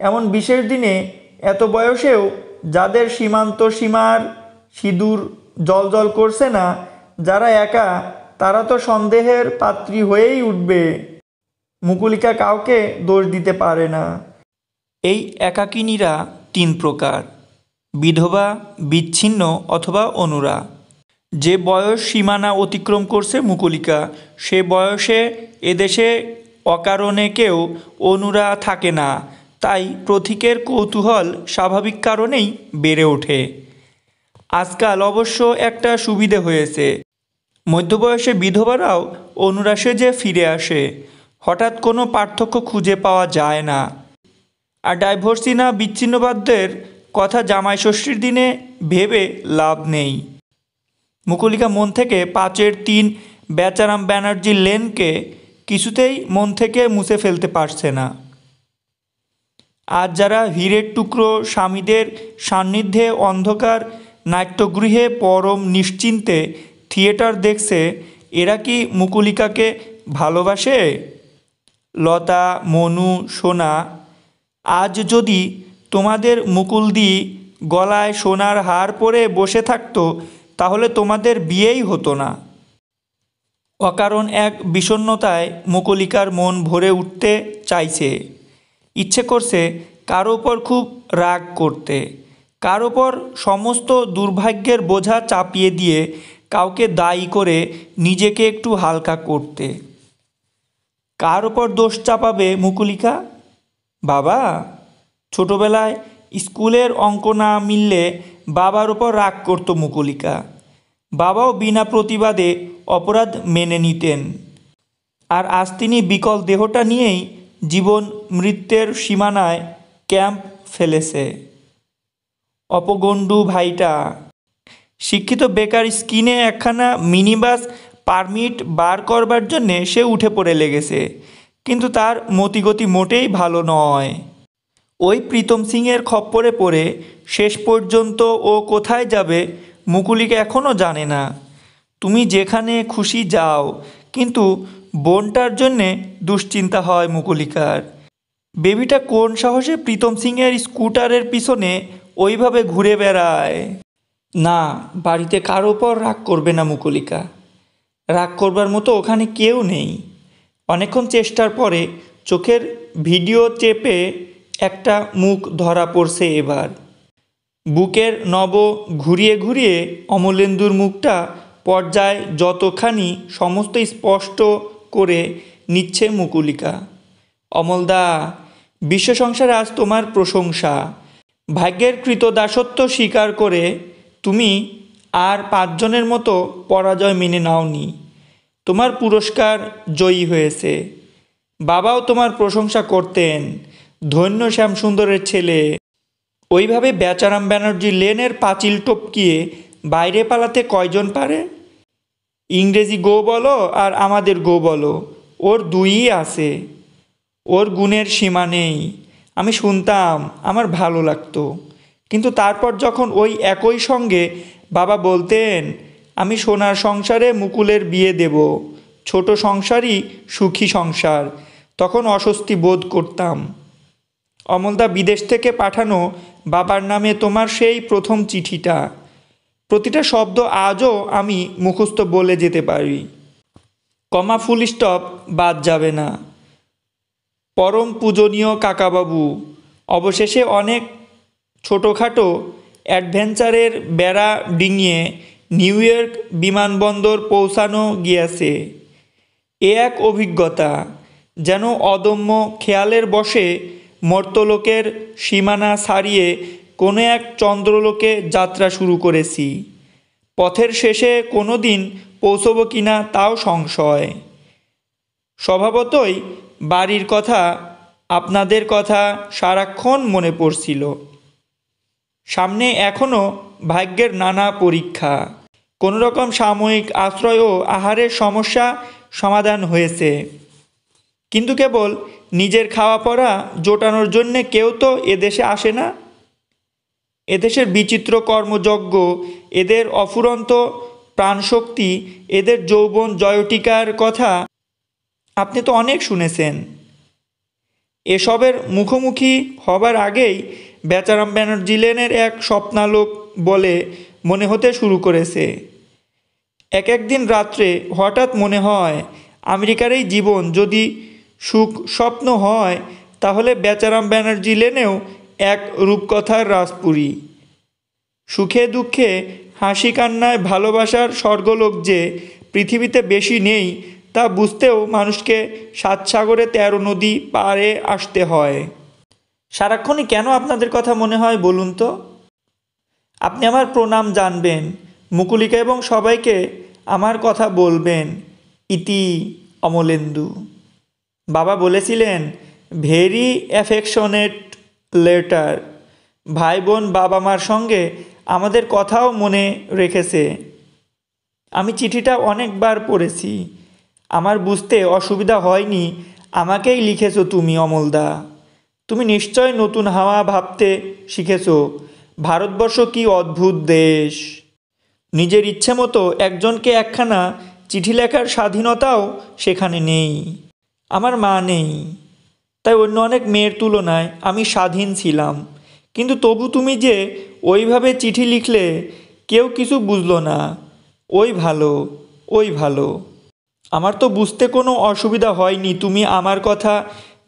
এমন বিশেষ দিনে, এত বয়সেও যাদের সীমান্ত সীমার সিঁদুর জ্বলজ্বল করছে না, যারা একা, তারা তো সন্দেহের পাত্রী হয়েই উঠবে। মুকুলিকা কাউকে দোষ দিতে পারে না। এই একাকিনীরা তিন প্রকার: বিধবা, বিচ্ছিন্ন অথবা অনুরা। যে বয়স সীমানা অতিক্রম করছে মুকুলিকা, সে বয়সে এদেশে অকারণে কেউ অনুরা থাকে না। তাই প্রতীকের কৌতূহল স্বাভাবিক কারণেই বেড়ে ওঠে। আজকাল অবশ্য একটা সুবিধে হয়েছে, মধ্যবয়সে বিধবারাও অনুরা সেজে ফিরে আসে। হঠাৎ কোনো পার্থক্য খুঁজে পাওয়া যায় না। আর ডাইভোর্সি না বিচ্ছিন্নবাদদের কথা জামাই ষষ্ঠীর দিনে ভেবে লাভ নেই। মুকুলিকা মন থেকে 5-3 বেচারাম ব্যানার্জি লেনকে কিছুতেই মন থেকে মুছে ফেলতে পারছে না। আজ যারা হীরের টুকরো স্বামীদের সান্নিধ্যে অন্ধকার নাট্যগৃহে পরম নিশ্চিন্তে থিয়েটার দেখছে, এরা কি মুকুলিকাকে ভালোবাসে? লতা, মনু, সোনা, আজ যদি তোমাদের মুকুলদি গলায় সোনার হার পরে বসে থাকতো, তাহলে তোমাদের বিয়েই হতো না। অকারণ এক বিষণ্ণতায় মুকুলিকার মন ভরে উঠতে চাইছে। ইচ্ছে করছে কারো ওপর খুব রাগ করতে, কার ওপর সমস্ত দুর্ভাগ্যের বোঝা চাপিয়ে দিয়ে কাউকে দায়ী করে নিজেকে একটু হালকা করতে। কার ওপর দোষ চাপাবে মুকুলিকা? বাবা। ছোটবেলায় স্কুলের অঙ্ক না মিললে বাবার ওপর রাগ করত মুকুলিকা। বাবাও বিনা প্রতিবাদে অপরাধ মেনে নিতেন। আর আজ তিনি বিকল দেহটা নিয়েই জীবন মৃত্যুর সীমানায় ক্যাম্প ফেলেছে। অপগণ্ডু ভাইটা। শিক্ষিত বেকার স্কিনে একখানা মিনিবাস পারমিট বার করবার জন্যে সে উঠে পড়ে লেগেছে, কিন্তু তার মতিগতি মোটেই ভালো নয়। ওই প্রীতম সিংয়ের খপ্পরে পড়ে শেষ পর্যন্ত ও কোথায় যাবে মুকুলিকা এখনও জানে না। তুমি যেখানে খুশি যাও, কিন্তু বোনটার জন্যে দুশ্চিন্তা হয় মুকুলিকার। বেবিটা কোন সাহসে প্রীতম সিংয়ের স্কুটারের পিছনে ওইভাবে ঘুরে বেড়ায়? না, বাড়িতে কারো ওপর রাগ করবে না মুকুলিকা। রাগ করবার মতো ওখানে কেউ নেই। অনেকক্ষণ চেষ্টার পরে চোখের ভিডিও চেপে একটা মুখ ধরা পড়ছে এবার। বুকের নব ঘুরিয়ে ঘুরিয়ে অমলেন্দুর মুখটা পর্যায় যতখানি সমস্ত স্পষ্ট করে নিচ্ছে মুকুলিকা। অমলদা, বিশ্ব সংসারে আজ তোমার প্রশংসা। ভাগ্যের কৃতদাসত্ব স্বীকার করে তুমি আর 5 জনের মতো পরাজয় মেনে নাওনি। তোমার পুরস্কার জয়ী হয়েছে। বাবাও তোমার প্রশংসা করতেন, ধন্য শ্যামসুন্দরের ছেলে। ওইভাবে বেচারাম ব্যানার্জি লেনের পাঁচিল টপকিয়ে বাইরে পালাতে কয়জন পারে? ইংরেজি গো বলো আর আমাদের গো বলো, ওর দুইই আছে। ওর গুণের সীমা নেই। আমি শুনতাম, আমার ভালো লাগতো। কিন্তু তারপর যখন ওই একই সঙ্গে বাবা বলতেন, আমি সোনার সংসারে মুকুলের বিয়ে দেব, ছোট সংসারই সুখী সংসার, তখন অস্বস্তি বোধ করতাম। অমলদা, বিদেশ থেকে পাঠানো বাবার নামে তোমার সেই প্রথম চিঠিটা, প্রতিটা শব্দ আজও আমি মুখস্থ বলে যেতে পারি। কমা ফুল স্টপ বাদ যাবে না। পরম পূজনীয় কাকাবাবু, অবশেষে অনেক ছোটোখাটো অ্যাডভেঞ্চারের বেড়া ডিঙিয়ে নিউ ইয়র্ক বিমানবন্দর পৌঁছানো গিয়াছে। এ এক অভিজ্ঞতা, যেন অদম্য খেয়ালের বশে মর্তলোকের সীমানা ছাড়িয়ে কোনো এক চন্দ্রলোকে যাত্রা শুরু করেছি। পথের শেষে কোনো দিন পৌঁছব কিনা তাও সংশয়। স্বভাবতই বাড়ির কথা, আপনাদের কথা সারাক্ষণ মনে পড়ছিল। সামনে এখনও ভাগ্যের নানা পরীক্ষা। কোনো রকম সাময়িক আশ্রয় ও আহারের সমস্যা সমাধান হয়েছে, কিন্তু কেবল নিজের খাওয়া পড়া জোটানোর জন্যে কেউ তো এদেশে আসে না। এদেশের বিচিত্র কর্মযজ্ঞ, এদের অফুরন্ত প্রাণশক্তি, এদের যৌবন জয়টিকার কথা আপনি তো অনেক শুনেছেন। এসবের মুখোমুখি হবার আগেই বেচারাম ব্যানার্জি লেনের এক স্বপ্নালোক বলে মনে হতে শুরু করেছে। এক একদিন রাত্রে হঠাৎ মনে হয়, আমেরিকার এই জীবন যদি সুখ স্বপ্ন হয়, তাহলে বেচারাম ব্যানার্জি লেনেও এক রূপকথার রাজপুরী। সুখে দুঃখে হাসি কান্নায় ভালোবাসার স্বর্গলোক যে পৃথিবীতে বেশি নেই, তা বুঝতেও মানুষকে 7 সাগরে 13 নদী পাড়ে আসতে হয়। সারাক্ষণই কেন আপনাদের কথা মনে হয় বলুন তো? আপনি আমার প্রণাম জানবেন, মুকুলিকা এবং সবাইকে আমার কথা বলবেন। ইতি অমলেন্দু। বাবা বলেছিলেন, ভেরি অ্যাফেকশনেট লেটার। ভাই বোন বাবা মার সঙ্গে আমাদের কথাও মনে রেখেছে। আমি চিঠিটা অনেকবার পড়েছি। আমার বুঝতে অসুবিধা হয়নি। আমাকেই লিখেছো তুমি অমলদা। তুমি নিশ্চয় নতুন হাওয়া ভাবতে শিখেছ। ভারতবর্ষ কি অদ্ভুত দেশ! নিজের ইচ্ছে মতো একজনকে একখানা চিঠি লেখার স্বাধীনতাও সেখানে নেই। আমার মা নেই, তাই অন্য অনেক মেয়ের তুলনায় আমি স্বাধীন ছিলাম। কিন্তু তবু তুমি যে ওইভাবে চিঠি লিখলে, কেউ কিছু বুঝলো না। ওই ভালো, ওই ভালো। আমার তো বুঝতে কোনো অসুবিধা হয়নি তুমি আমার কথা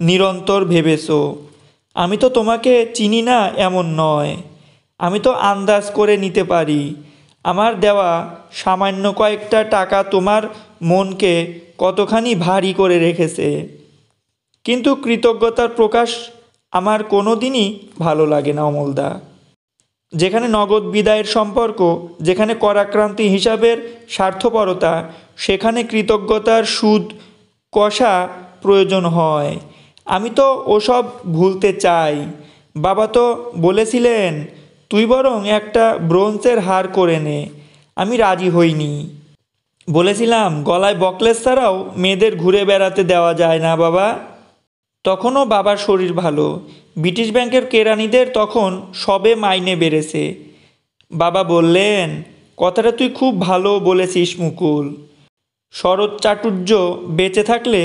নিরন্তর ভেবেছো। আমি তো তোমাকে চিনি না এমন নয়। আমি তো আন্দাজ করে নিতে পারি আমার দেওয়া সামান্য কয়েকটা টাকা তোমার মনকে কতখানি ভারী করে রেখেছে। কিন্তু কৃতজ্ঞতার প্রকাশ আমার কোনো দিনই ভালো লাগে না অমলদা। যেখানে নগদ বিদায়ের সম্পর্ক, যেখানে করাক্রান্তি হিসাবের স্বার্থপরতা, সেখানে কৃতজ্ঞতার সুদ কষা প্রয়োজন হয়। আমি তো ওসব ভুলতে চাই। বাবা তো বলেছিলেন, তুই বরং একটা ব্রোঞ্জের হার করে নে। আমি রাজি হইনি। বলেছিলাম, গলায় বকলেস ছাড়াও মেয়েদের ঘুরে বেড়াতে দেওয়া যায় না বাবা। তখনও বাবার শরীর ভালো। ব্রিটিশ ব্যাংকের কেরানিদের তখন সবে মাইনে বেড়েছে। বাবা বললেন, কথাটা তুই খুব ভালো বলেছিস মুকুল। শরৎ চাটুর্য বেঁচে থাকলে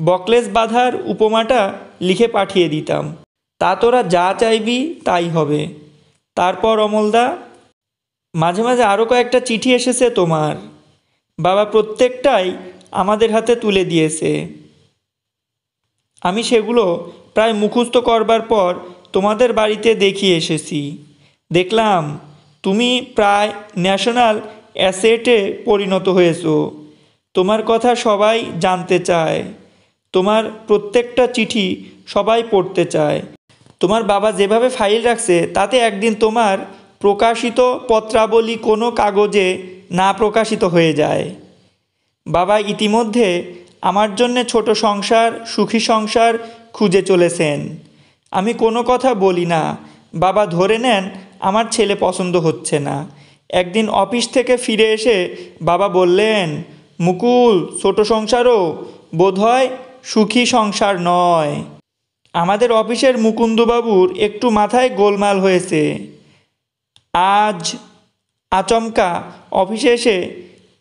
বকলেস বাঁধার উপমাটা লিখে পাঠিয়ে দিতাম। তা তোরা যা চাইবি তাই হবে। তারপর অমলদা, মাঝে মাঝে আরও কয়েকটা চিঠি এসেছে তোমার। বাবা প্রত্যেকটাই আমাদের হাতে তুলে দিয়েছে। আমি সেগুলো প্রায় মুখস্থ করবার পর তোমাদের বাড়িতে দেখিয়ে এসেছি। দেখলাম তুমি প্রায় ন্যাশনাল অ্যাসেটে পরিণত হয়েছো। তোমার কথা সবাই জানতে চায়। তোমার প্রত্যেকটা চিঠি সবাই পড়তে চায়। তোমার বাবা যেভাবে ফাইল রাখছে, তাতে একদিন তোমার প্রকাশিত পত্রাবলী কোনো কাগজে না প্রকাশিত হয়ে যায়। বাবা ইতিমধ্যে আমার জন্যে ছোট সংসার, সুখী সংসার খুঁজে চলেছেন। আমি কোনো কথা বলি না। বাবা ধরে নেন আমার ছেলে পছন্দ হচ্ছে না। একদিন অফিস থেকে ফিরে এসে বাবা বললেন, মুকুল, ছোট সংসারও বোধহয় সুখী সংসার নয়। আমাদের অফিসের মুকুন্দবাবুর একটু মাথায় গোলমাল হয়েছে। আজ আচমকা অফিসে এসে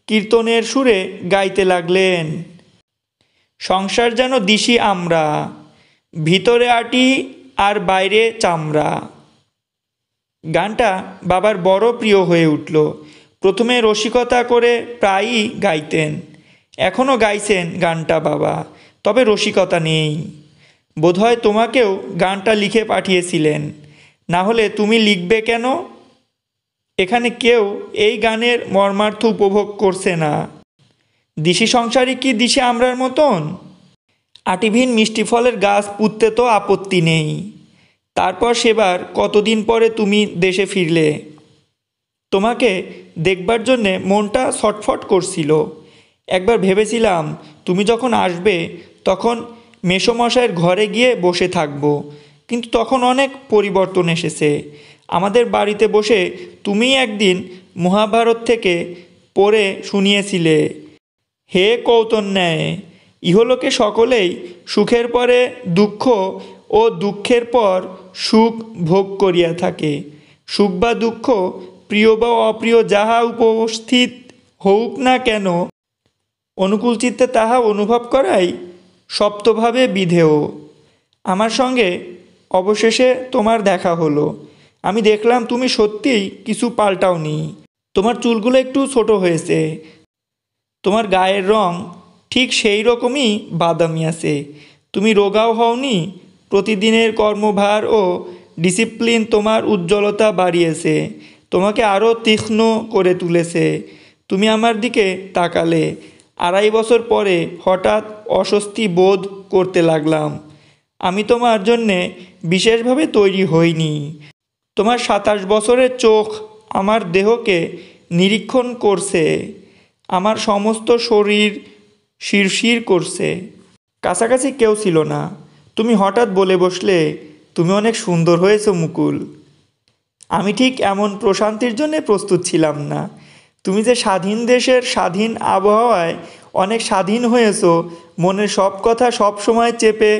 কীর্তনের সুরে গাইতে লাগলেন, সংসার যেন দিশি আমরা, ভিতরে আটি আর বাইরে চামড়া। গানটা বাবার বড় প্রিয় হয়ে উঠল। প্রথমে রসিকতা করে প্রায়ই গাইতেন, এখনও গাইছেন গানটা বাবা, তবে রসিকতা নেই। বোধহয় তোমাকেও গানটা লিখে পাঠিয়েছিলেন, না হলে তুমি লিখবে কেন? এখানে কেউ এই গানের মর্মার্থ উপভোগ করছে না। দিশি সংসারই কি দিশি আমরার মতন? আটিভিন মিষ্টি ফলের গাছ পুঁততে তো আপত্তি নেই। তারপর সেবার কতদিন পরে তুমি দেশে ফিরলে। তোমাকে দেখবার জন্যে মনটা ছটফট করছিল। একবার ভেবেছিলাম তুমি যখন আসবে তখন মেসোমশাইয়ের ঘরে গিয়ে বসে থাকব, কিন্তু তখন অনেক পরিবর্তন এসেছে। আমাদের বাড়িতে বসে তুমি একদিন মহাভারত থেকে পড়ে শুনিয়েছিলে, হে কৌতন্যায়, ইহলোকে সকলেই সুখের পরে দুঃখ ও দুঃখের পর সুখ ভোগ করিয়া থাকে। সুখ বা দুঃখ, প্রিয় বা অপ্রিয় যাহা উপস্থিত হউক না কেন, অনুকূল চিত্তে তাহা অনুভব করাই সপ্তভাবে বিধেয়। আমার সঙ্গে অবশেষে তোমার দেখা হলো। আমি দেখলাম তুমি সত্যিই কিছু পাল্টাওনি। তোমার চুলগুলো একটু ছোট হয়েছে, তোমার গায়ের রং ঠিক সেই রকমই বাদামি আছে। তুমি রোগাও হওনি। প্রতিদিনের কর্মভার ও ডিসিপ্লিন তোমার উজ্জ্বলতা বাড়িয়েছে, তোমাকে আরও তীক্ষ্ণ করে তুলেছে। তুমি আমার দিকে তাকালে, 2.5 বছর পরে হঠাৎ অস্বস্তি বোধ করতে লাগলাম। আমি তোমার জন্যে বিশেষভাবে তৈরি হইনি। তোমার 27 বছরের চোখ আমার দেহকে নিরীক্ষণ করছে, আমার সমস্ত শরীর শিরশির করছে। কাছাকাছি কেউ ছিল না। তুমি হঠাৎ বলে বসলে, তুমি অনেক সুন্দর হয়েছো মুকুল। আমি ঠিক এমন প্রশান্তির জন্য প্রস্তুত ছিলাম না। তুমি যে স্বাধীন দেশের স্বাধীন আবহাওয়ায় অনেক স্বাধীন হয়েছো, মনের সব কথা সব সময় চেপে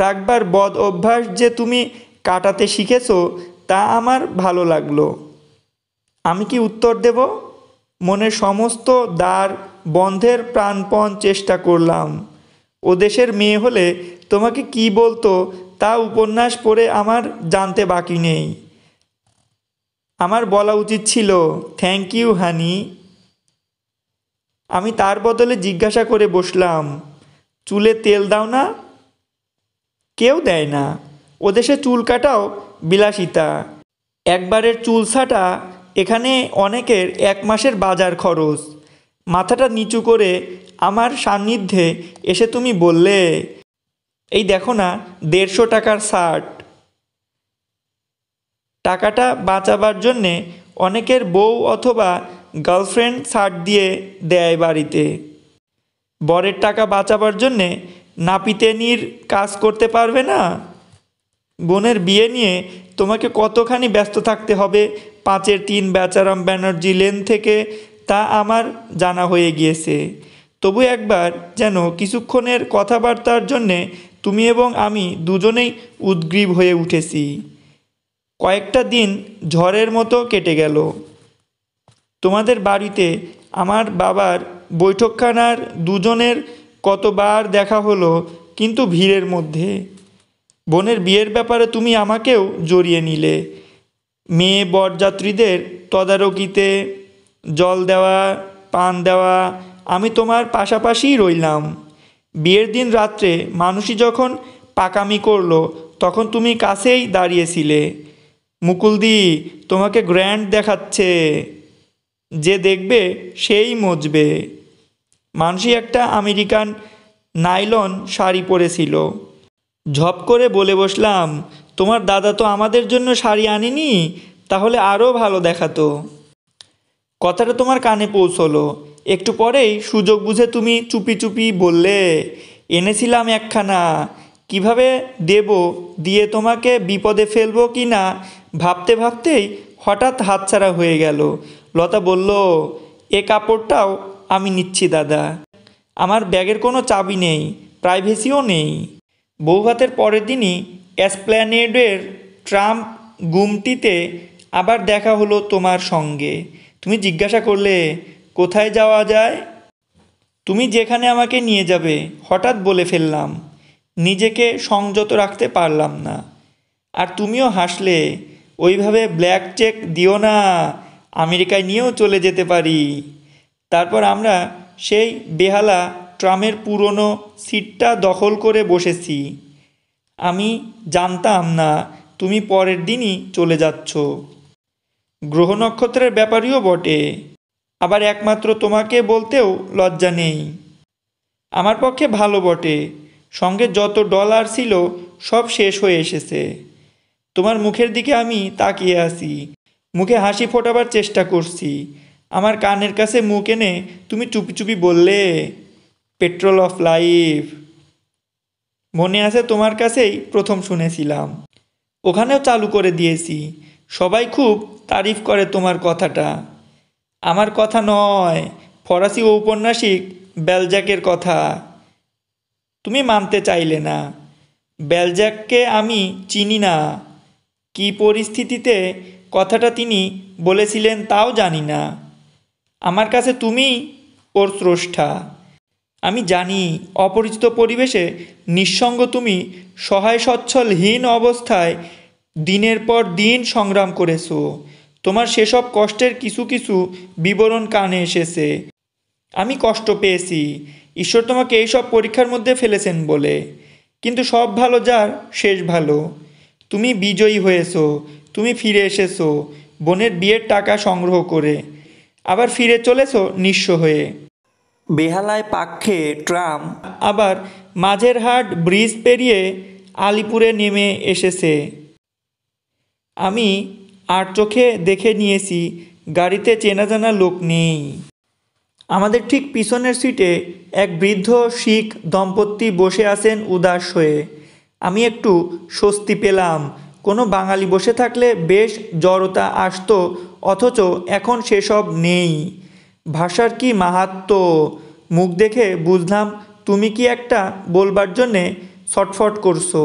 রাখবার বদ অভ্যাস যে তুমি কাটাতে শিখেছো, তা আমার ভালো লাগলো। আমি কি উত্তর দেব? মনের সমস্ত দ্বার বন্ধের প্রাণপণ চেষ্টা করলাম। ও দেশের মেয়ে হলে তোমাকে কি বলতো তা উপন্যাস পড়ে আমার জানতে বাকি নেই। আমার বলা উচিত ছিল, থ্যাংক ইউ হানি। আমি তার বদলে জিজ্ঞাসা করে বসলাম, চুলে তেল দাও না? কেউ দেয় না। ও দেশে চুল কাটাও বিলাসিতা। একবারের চুল ছাটা এখানে অনেকের 1 মাসের বাজার খরচ। মাথাটা নিচু করে আমার সান্নিধ্যে এসে তুমি বললে, এই দেখো না 150 টাকার শার্ট। টাকাটা বাঁচাবার জন্যে অনেকের বউ অথবা গার্লফ্রেন্ড শার্ট দিয়ে দেয় বাড়িতে। বরের টাকা বাঁচাবার জন্যে নাপিতেনির কাজ করতে পারবে না। বোনের বিয়ে নিয়ে তোমাকে কতখানি ব্যস্ত থাকতে হবে 5-3 বেচারাম ব্যানার্জি লেন থেকে, তা আমার জানা হয়ে গিয়েছে। তবু একবার যেন কিছুক্ষণের কথাবার্তার জন্যে তুমি এবং আমি দুজনেই উদ্গ্রীব হয়ে উঠেছি। কয়েকটা দিন ঝড়ের মতো কেটে গেল। তোমাদের বাড়িতে আমার বাবার বৈঠকখানার দুজনের কতবার দেখা হলো, কিন্তু ভিড়ের মধ্যে। বোনের বিয়ের ব্যাপারে তুমি আমাকেও জড়িয়ে নিলে। মেয়ে বরযাত্রীদের তদারকিতে জল দেওয়া, পান দেওয়া, আমি তোমার পাশাপাশিই রইলাম। বিয়ের দিন রাত্রে মানুষই যখন পাকামি করলো, তখন তুমি কাছেই দাঁড়িয়েছিলে। মুকুলদি, তোমাকে গ্র্যান্ড দেখাচ্ছে, যে দেখবে সেই মজবে। মানুষই একটা আমেরিকান নাইলন শাড়ি পরেছিল। ঝপ করে বলে বসলাম, তোমার দাদা তো আমাদের জন্য শাড়ি আনেনি, তাহলে আরও ভালো দেখাতো। কথাটা তোমার কানে পৌঁছলো। একটু পরেই সুযোগ বুঝে তুমি চুপি চুপি বললে, এনেছিলাম একখানা, কিভাবে দেব, দিয়ে তোমাকে বিপদে ফেলবো কি না ভাবতে ভাবতেই হঠাৎ হাতছাড়া হয়ে গেল। লতা বলল, এ কাপড়টাও আমি নিচ্ছি দাদা। আমার ব্যাগের কোনো চাবি নেই, প্রাইভেসিও নেই। বৌভাতের পরের দিনই এসপ্ল্যানেডের ট্রাম্প গুমটিতে আবার দেখা হলো তোমার সঙ্গে। তুমি জিজ্ঞাসা করলে কোথায় যাওয়া যায়। তুমি যেখানে আমাকে নিয়ে যাবে হঠাৎ বলে ফেললাম, নিজেকে সংযত রাখতে পারলাম না। আর তুমিও হাসলে, ওইভাবে ব্ল্যাক চেক দিও না, আমেরিকায় নিয়েও চলে যেতে পারি। তারপর আমরা সেই বেহালা ট্রামের পুরনো সিটটা দখল করে বসেছি। আমি জানতাম না তুমি পরের দিনই চলে যাচ্ছ। গ্রহ নক্ষত্রের ব্যাপারেও বটে। আবার একমাত্র তোমাকে বলতেও লজ্জা নেই। আমার পক্ষে ভালো বটে, সঙ্গে যত ডলার ছিল সব শেষ হয়ে এসেছে। তোমার মুখের দিকে আমি তাকিয়ে আছি, মুখে হাসি ফোটাবার চেষ্টা করছি। আমার কানের কাছে মুখ এনে তুমি চুপি চুপি বললে, পেট্রোল অফ লাইফ। মনে আছে, তোমার কাছেই প্রথম শুনেছিলাম, ওখানেও চালু করে দিয়েছি। সবাই খুব তারিফ করে তোমার কথাটা। আমার কথা নয়, ফরাসি ঔপন্যাসিক বেলজ্যাকের কথা। তুমি মানতে চাইলে না। বেলজ্যাককে আমি চিনি না, কী পরিস্থিতিতে কথাটা তিনি বলেছিলেন তাও জানি না। আমার কাছে তুমি ওর স্রষ্টা। আমি জানি অপরিচিত পরিবেশে নিঃসঙ্গ তুমি সহায় সচ্ছলহীন অবস্থায় দিনের পর দিন সংগ্রাম করেছো। তোমার সেসব কষ্টের কিছু কিছু বিবরণ কানে এসেছে। আমি কষ্ট পেয়েছি, ঈশ্বর তোমাকে এইসব পরীক্ষার মধ্যে ফেলেছেন বলে। কিন্তু সব ভালো যার শেষ ভালো। তুমি বিজয়ী হয়েছো, তুমি ফিরে এসেছো বোনের বিয়ের টাকা সংগ্রহ করে, আবার ফিরে চলেছো নিঃস্ব হয়ে। বেহালায় পাক্ষে ট্রাম আবার মাঝেরহাট ব্রিজ পেরিয়ে আলিপুরে নেমে এসেছে। আমি আর চোখে দেখে নিয়েছি গাড়িতে চেনা জানা লোক নেই। আমাদের ঠিক পিছনের সিটে এক বৃদ্ধ শিখ দম্পতি বসে আছেন উদাস হয়ে। আমি একটু স্বস্তি পেলাম। কোনো বাঙালি বসে থাকলে বেশ জড়তা আসতো, অথচ এখন সেসব নেই। ভাষার কি মাহাত্ম্য! মুখ দেখে বুঝলাম তুমি কি একটা বলবার জন্যে ছটফট করছো।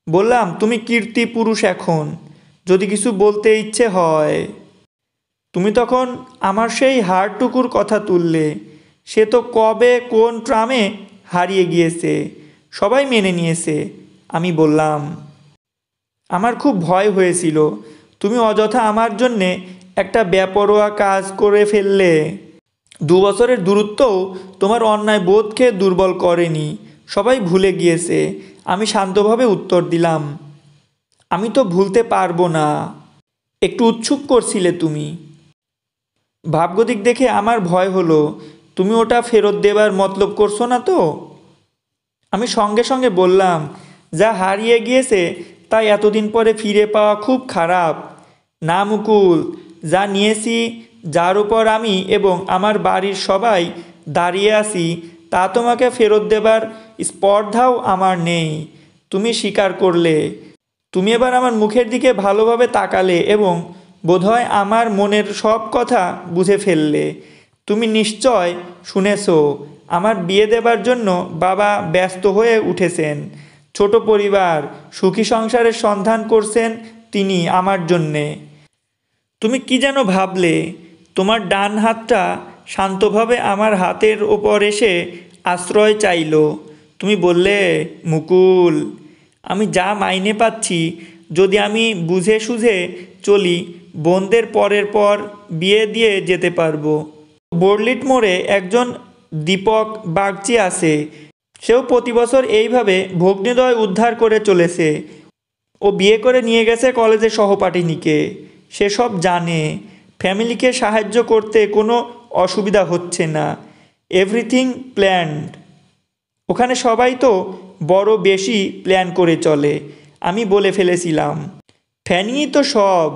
বললাম, তুমি কীর্তি পুরুষ এখন, যদি কিছু বলতে ইচ্ছে হয়। তুমি তখন আমার সেই হাড়টুকুর কথা তুললে। সে তো কবে কোন ট্রামে হারিয়ে গিয়েছে, সবাই মেনে নিয়েছে। আমি বললাম, আমার খুব ভয় হয়েছিল তুমি অযথা আমার জন্যে একটা বেপরোয়া কাজ করে ফেললে। 2 বছরের দূরত্বও তোমার অন্যায় বোধকে দুর্বল করেনি, সবাই ভুলে গিয়েছে। আমি শান্তভাবে উত্তর দিলাম, আমি তো ভুলতে পারবো না। একটু উৎসুক করছিলে তুমি। ভাবগতিক দেখে আমার ভয় হলো, তুমি ওটা ফেরত দেবার মতলব করছো না তো? আমি সঙ্গে সঙ্গে বললাম, যা হারিয়ে গিয়েছে তাই এতদিন পরে ফিরে পাওয়া খুব খারাপ। না মুকুল, যা নিয়েছি, যার উপর আমি এবং আমার বাড়ির সবাই দাঁড়িয়ে আছি, তা তোমাকে ফেরত দেবার স্পর্ধাও আমার নেই। তুমি স্বীকার করলে। তুমি এবার আমার মুখের দিকে ভালোভাবে তাকালে এবং বোধহয় আমার মনের সব কথা বুঝে ফেললে। তুমি নিশ্চয় শুনেছো, আমার বিয়ে দেবার জন্য বাবা ব্যস্ত হয়ে উঠেছেন। ছোট পরিবার, সুখী সংসারের সন্ধান করছেন তিনি আমার জন্যে। তুমি কি যেন ভাবলে। তোমার ডান হাতটা শান্তভাবে আমার হাতের ওপর এসে আশ্রয় চাইল। তুমি বললে, মুকুল, আমি যা মাইনে পাচ্ছি, যদি আমি বুঝে সুঝে চলি, বোনদের পরের পর বিয়ে দিয়ে যেতে পারবো। বর্লিট মোড়ে একজন দীপক বাগচি আছে, সেও প্রতি বছর এইভাবে ভগ্নিদয় উদ্ধার করে চলেছে। ও বিয়ে করে নিয়ে গেছে কলেজের সহপাঠিনীকে। সে সব জানে। ফ্যামিলিকে সাহায্য করতে কোনো অসুবিধা হচ্ছে না। Everything planned. ওখানে সবাই তো বড় বেশি প্ল্যান করে চলে। আমি বলে ফেলেছিলাম, ফ্যানিই তো সব।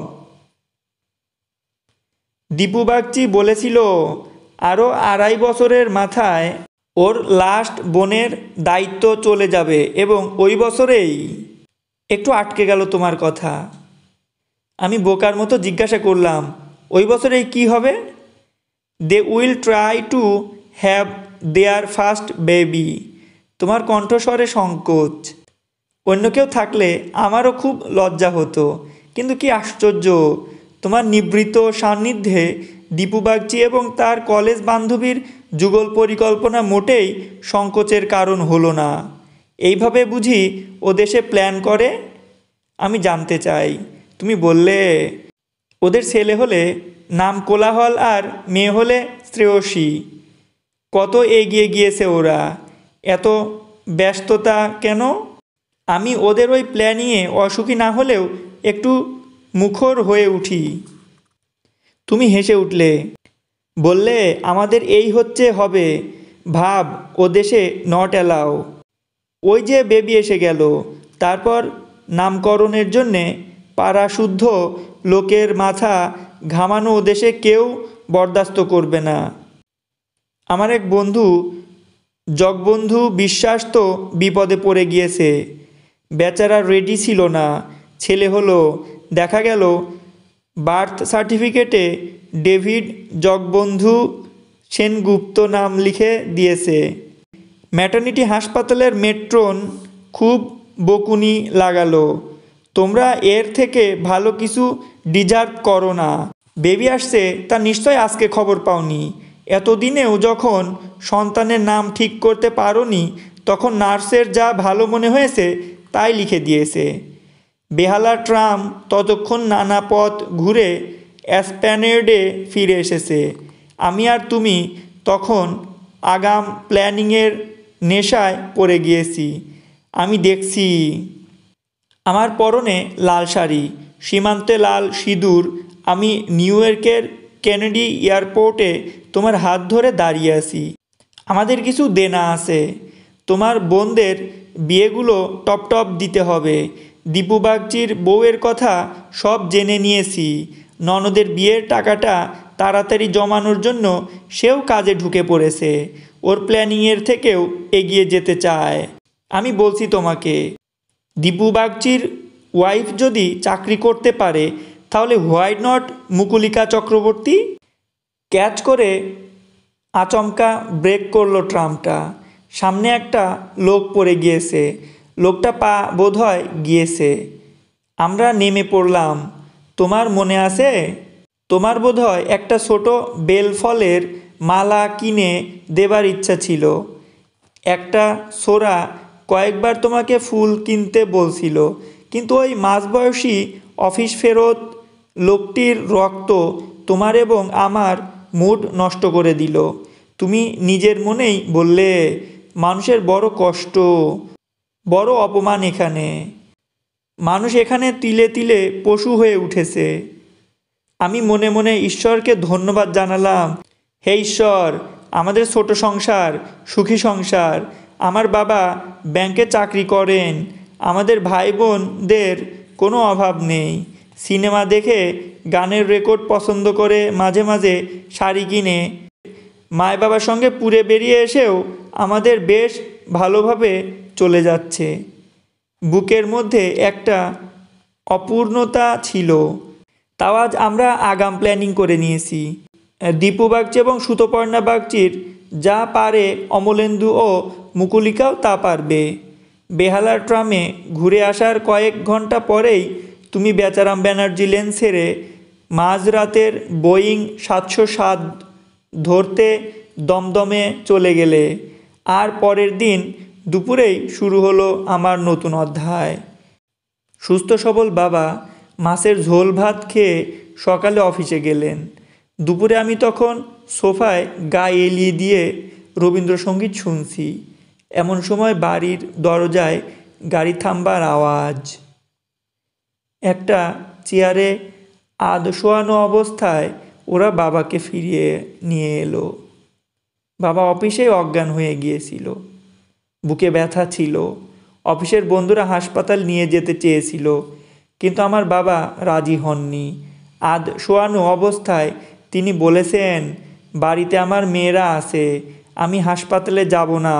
দীপু বাগচি বলেছিল আরও 2.5 বছরের মাথায় ওর লাস্ট বোনের দায়িত্ব চলে যাবে এবং ওই বছরেই। একটু আটকে গেল তোমার কথা। আমি বোকার মতো জিজ্ঞাসা করলাম, ওই বছরেই কি হবে? They will try to have their first baby. তোমার কণ্ঠস্বরে সংকোচ। অন্য কেউ থাকলে আমারও খুব লজ্জা হতো, কিন্তু কি আশ্চর্য, তোমার নিবৃত্ত সান্নিধ্যে দীপু বাগচি এবং তার কলেজ বান্ধবীর যুগল পরিকল্পনা মোটেই সংকোচের কারণ হলো না। এইভাবে বুঝি ও দেশে প্ল্যান করে? আমি জানতে চাই। তুমি বললে ওদের ছেলে হলে নাম কোলাহল আর মেয়ে হলে শ্রেয়সী। কত এগিয়ে গিয়েছে ওরা, এত ব্যস্ততা কেন? আমি ওদের ওই প্ল্যানিংয়ে অসুখী না হলেও একটু মুখর হয়ে উঠি। তুমি হেসে উঠলে, বললে আমাদের এই হচ্ছে হবে, ভাব ও দেশে নট অ্যালাউ। ওই যে বেবি এসে গেল, তারপর নামকরণের জন্যে পাড়াশুদ্ধ লোকের মাথা ঘামানো ও দেশে কেউ বরদাস্ত করবে না। আমার এক বন্ধু জগবন্ধু বিশ্বাস তো বিপদে পড়ে গিয়েছে। বেচারা রেডি ছিল না। ছেলে হলো, দেখা গেল বার্থ সার্টিফিকেটে ডেভিড জগবন্ধু সেনগুপ্ত নাম লিখে দিয়েছে। ম্যাটার্নিটি হাসপাতালের মেট্রন খুব বকুনি লাগালো, তোমরা এর থেকে ভালো কিছু ডিজার্ভ করো না। বেবি আসছে তা নিশ্চয় আজকে খবর পাওনি। এতদিনেও যখন সন্তানের নাম ঠিক করতে পারোনি, তখন নার্সের যা ভালো মনে হয়েছে তাই লিখে দিয়েছে। বেহালা ট্রাম ততক্ষণ নানা পথ ঘুরে অ্যাসপ্যানেডে ফিরে এসেছে। আমি আর তুমি তখন আগাম প্ল্যানিংয়ের নেশায় পড়ে গিয়েছি। আমি দেখছি। আমার পরনে লাল শাড়ি, সীমান্তে লাল সিঁদুর। আমি নিউ ইয়র্কের কেনেডি এয়ারপোর্টে তোমার হাত ধরে দাঁড়িয়ে আছি। আমাদের কিছু দেনা আছে। তোমার বোনদের বিয়েগুলো টপ টপ দিতে হবে। দীপু বাগচির বউয়ের কথা সব জেনে নিয়েছি। ননদের বিয়ের টাকাটা তাড়াতাড়ি জমানোর জন্য সেও কাজে ঢুকে পড়েছে। ওর প্ল্যানিংয়ের থেকেও এগিয়ে যেতে চায়। আমি বলছি তোমাকে, দীপু বাগচির ওয়াইফ যদি চাকরি করতে পারে, তাহলে why not Mukulika Chakraborty? Catch করে আচমকা ব্রেক করলো ট্রামটা। সামনে একটা লোক পড়ে গিয়েছে। লোকটা পা বোধহয় গিয়েছে। আমরা নেমে পড়লাম। তোমার মনে আছে? তোমার বোধহয় একটা ছোট বেল ফলের মালা কিনে দেবার ইচ্ছা ছিল। একটা ছোড়া কয়েকবার তোমাকে ফুল কিনতে বলছিল, কিন্তু ওই মাঝবয়সী অফিস ফেরত লোকটির রক্ত তোমার এবং আমার মুড নষ্ট করে দিল। তুমি নিজের মনেই বললে, মানুষের বড় কষ্ট, বড় অপমান এখানে। মানুষ এখানে তিলে তিলে পশু হয়ে উঠেছে। আমি মনে মনে ঈশ্বরকে ধন্যবাদ জানালাম। হে ঈশ্বর, আমাদের ছোট সংসার, সুখী সংসার। আমার বাবা ব্যাংকে চাকরি করেন। আমাদের ভাই বোনদের কোনো অভাব নেই। সিনেমা দেখে গানের রেকর্ড পছন্দ করে মাঝে মাঝে শাড়ি কিনে মায় বাবার সঙ্গে পুড়ে বেরিয়ে এসেও আমাদের বেশ ভালোভাবে চলে যাচ্ছে। বুকের মধ্যে একটা অপূর্ণতা ছিল, তাও আজ আমরা আগাম প্ল্যানিং করে নিয়েছি। দীপু বাগচি এবং সুতপর্ণা বাগচির যা পারে অমলেন্দু ও মুকুলিকাও তা পারবে। বেহালার ট্রামে ঘুরে আসার কয়েক ঘন্টা পরেই তুমি বেচারাম ব্যানার্জি লেন ছেড়ে মাঝরাতের বোয়িং 707 ধরতে দমদমে চলে গেলে। আর পরের দিন দুপুরেই শুরু হলো আমার নতুন অধ্যায়। সুস্থ সবল বাবা মাছের ঝোল ভাত খেয়ে সকালে অফিসে গেলেন। দুপুরে আমি তখন সোফায় গা এলিয়ে দিয়ে রবীন্দ্রসঙ্গীত শুনছি। এমন সময় বাড়ির দরজায় গাড়ি থামবার আওয়াজ। একটা চেয়ারে আধশোয়ানো অবস্থায় ওরা বাবাকে ফিরিয়ে নিয়ে এলো। বাবা অফিসে অজ্ঞান হয়ে গিয়েছিল। বুকে ব্যথা ছিল। অফিসের বন্ধুরা হাসপাতাল নিয়ে যেতে চেয়েছিল, কিন্তু আমার বাবা রাজি হননি। আধশোয়ানো অবস্থায় তিনি বলেছেন, বাড়িতে আমার মেয়েরা আছে, আমি হাসপাতালে যাব না।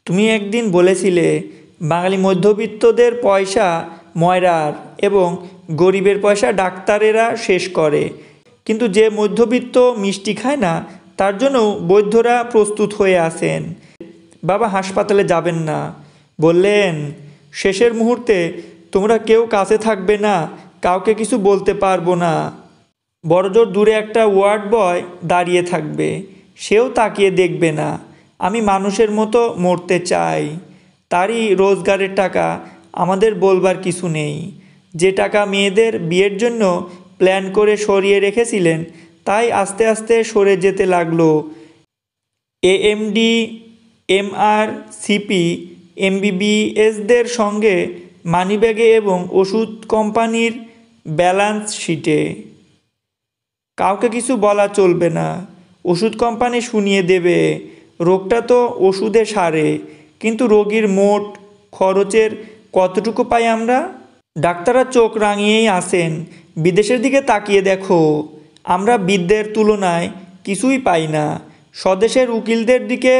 তুমি একদিন বলেছিলে, বাঙালি মধ্যবিত্তদের পয়সা ময়রার এবং গরিবের পয়সা ডাক্তারেরা শেষ করে, কিন্তু যে মধ্যবিত্ত মিষ্টি খায় না তার জন্য বৈদ্যরা প্রস্তুত হয়ে আছেন। বাবা হাসপাতালে যাবেন না, বললেন শেষের মুহূর্তে তোমরা কেউ কাছে থাকবে না, কাউকে কিছু বলতে পারবো না। বড়জোর দূরে একটা ওয়ার্ড বয় দাঁড়িয়ে থাকবে, সেও তাকিয়ে দেখবে না। আমি মানুষের মতো মরতে চাই। তারই রোজগারের টাকা, আমাদের বলবার কিছু নেই। যে টাকা মেয়েদের বিয়ের জন্য প্ল্যান করে সরিয়ে রেখেছিলেন তাই আস্তে আস্তে সরে যেতে লাগলো। এএমডি, এমআর, সিপি, এমবিবিএসদের সঙ্গে মানিব্যাগে এবং ওষুধ কোম্পানির ব্যালান্স শিটে। কাউকে কিছু বলা চলবে না, ওষুধ কোম্পানি শুনিয়ে দেবে। রোগটা তো ওষুধে সারে, কিন্তু রোগীর মোট খরচের কতটুকু পাই আমরা? ডাক্তাররা চোখ রাঙিয়েই আসেন। বিদেশের দিকে তাকিয়ে দেখো, আমরা বিদ্যের তুলনায় কিছুই পাই না। স্বদেশের উকিলদের দিকে,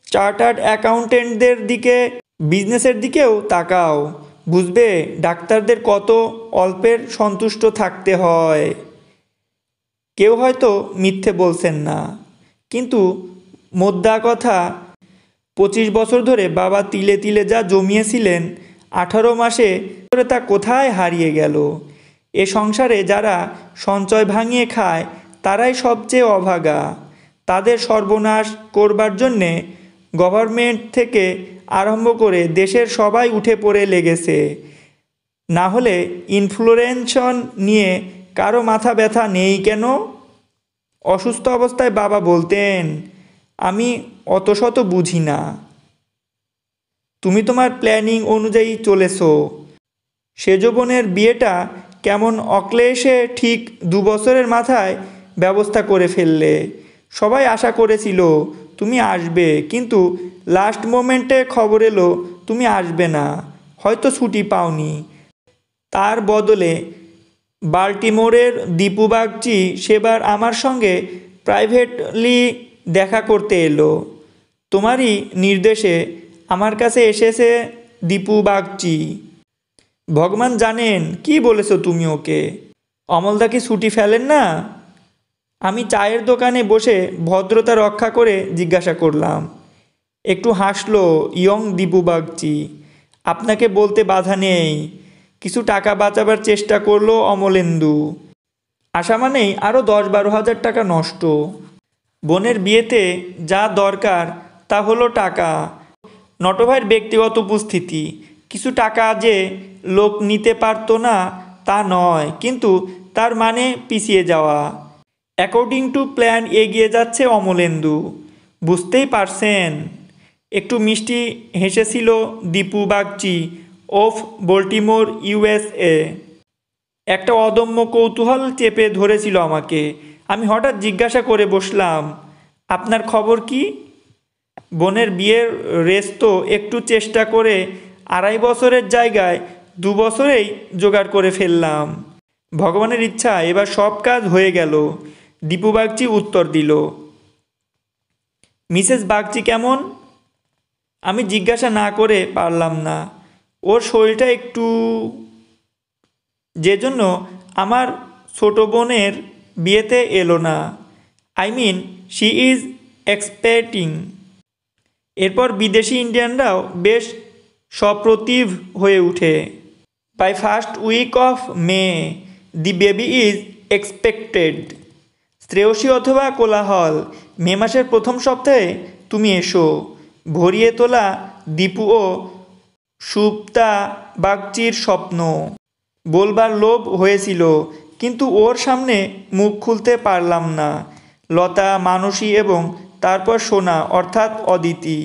চার্টার্ড অ্যাকাউন্টেন্টদের দিকে, বিজনেসের দিকেও তাকাও, বুঝবে ডাক্তারদের কত অল্পের সন্তুষ্ট থাকতে হয়। কেউ হয়তো মিথ্যে বলছেন না, কিন্তু মোদ্দা কথা, 25 বছর ধরে বাবা তিলে তিলে যা জমিয়েছিলেন 18 মাসে তা কোথায় হারিয়ে গেল? এ সংসারে যারা সঞ্চয় ভাঙিয়ে খায় তারাই সবচেয়ে অভাগা। তাদের সর্বনাশ করবার জন্যে গভর্নমেন্ট থেকে আরম্ভ করে দেশের সবাই উঠে পড়ে লেগেছে। না হলে ইনফ্লুয়েন্সন নিয়ে কারো মাথা ব্যথা নেই কেন? অসুস্থ অবস্থায় বাবা বলতেন, আমি অত শত বুঝি না, তুমি তোমার প্ল্যানিং অনুযায়ী চলেছো। সেজ বোনের বিয়েটা কেমন অক্লেশে ঠিক 2 বছরের মাথায় ব্যবস্থা করে ফেললে। সবাই আশা করেছিল তুমি আসবে, কিন্তু লাস্ট মোমেন্টে খবর এলো তুমি আসবে না, হয়তো ছুটি পাওনি। তার বদলে বাল্টিমোরের দীপু বাগচি সেবার আমার সঙ্গে প্রাইভেটলি দেখা করতে এলো। তোমারই নির্দেশে আমার কাছে এসেছে দীপু বাগচি। ভগবান জানেন কি বলেছো তুমি ওকে। অমলদা কি ছুটি ফেলেন না? আমি চায়ের দোকানে বসে ভদ্রতা রক্ষা করে জিজ্ঞাসা করলাম। একটু হাসলো ইয়ং দীপু বাগচি। আপনাকে বলতে বাধা নেই। কিছু টাকা বাঁচাবার চেষ্টা করলো অমলেন্দু। আশা মানেই আরও 10-12 হাজার টাকা নষ্ট। বোনের বিয়েতে যা দরকার তা হলো টাকা, নটভাইয়ের ব্যক্তিগত উপস্থিতি। কিছু টাকা যে লোক নিতে পারতো না তা নয়, কিন্তু তার মানে পিছিয়ে যাওয়া। অ্যাকর্ডিং টু প্ল্যান এগিয়ে যাচ্ছে অমলেন্দু, বুঝতেই পারছেন। একটু মিষ্টি হেসেছিল দীপু বাগচি অফ বল্টিমোর, ইউএসএ। একটা অদম্য কৌতূহল চেপে ধরেছিল আমাকে। আমি হঠাৎ জিজ্ঞাসা করে বসলাম, আপনার খবর কি? বোনের বিয়ের রেস তো একটু চেষ্টা করে 2.5 বছরের জায়গায় 2 বছরেই জোগাড় করে ফেললাম। ভগবানের ইচ্ছা এবার সব কাজ হয়ে গেল। দীপু বাগচি উত্তর দিল। মিসেস বাগচি কেমন? আমি জিজ্ঞাসা না করে পারলাম না। ওর শরীরটা একটু, যে জন্য আমার ছোট বোনের বিয়েতে এলো না। I mean she is expecting. এরপর বিদেশি ইন্ডিয়ানরাও বেশ সপ্রতিভ হয়ে উঠে। By first week of May the baby is expected. শ্রেয়সী অথবা কোলাহল, মে মাসের প্রথম সপ্তাহে তুমি এসো। ভরিয়ে তোলা দীপু ও সুপ্তা বাগচির স্বপ্ন। বলবার লোভ হয়েছিল, কিন্তু ওর সামনে মুখ খুলতে পারলাম না। লতা, মানসী এবং তারপর সোনা অর্থাৎ অদিতি।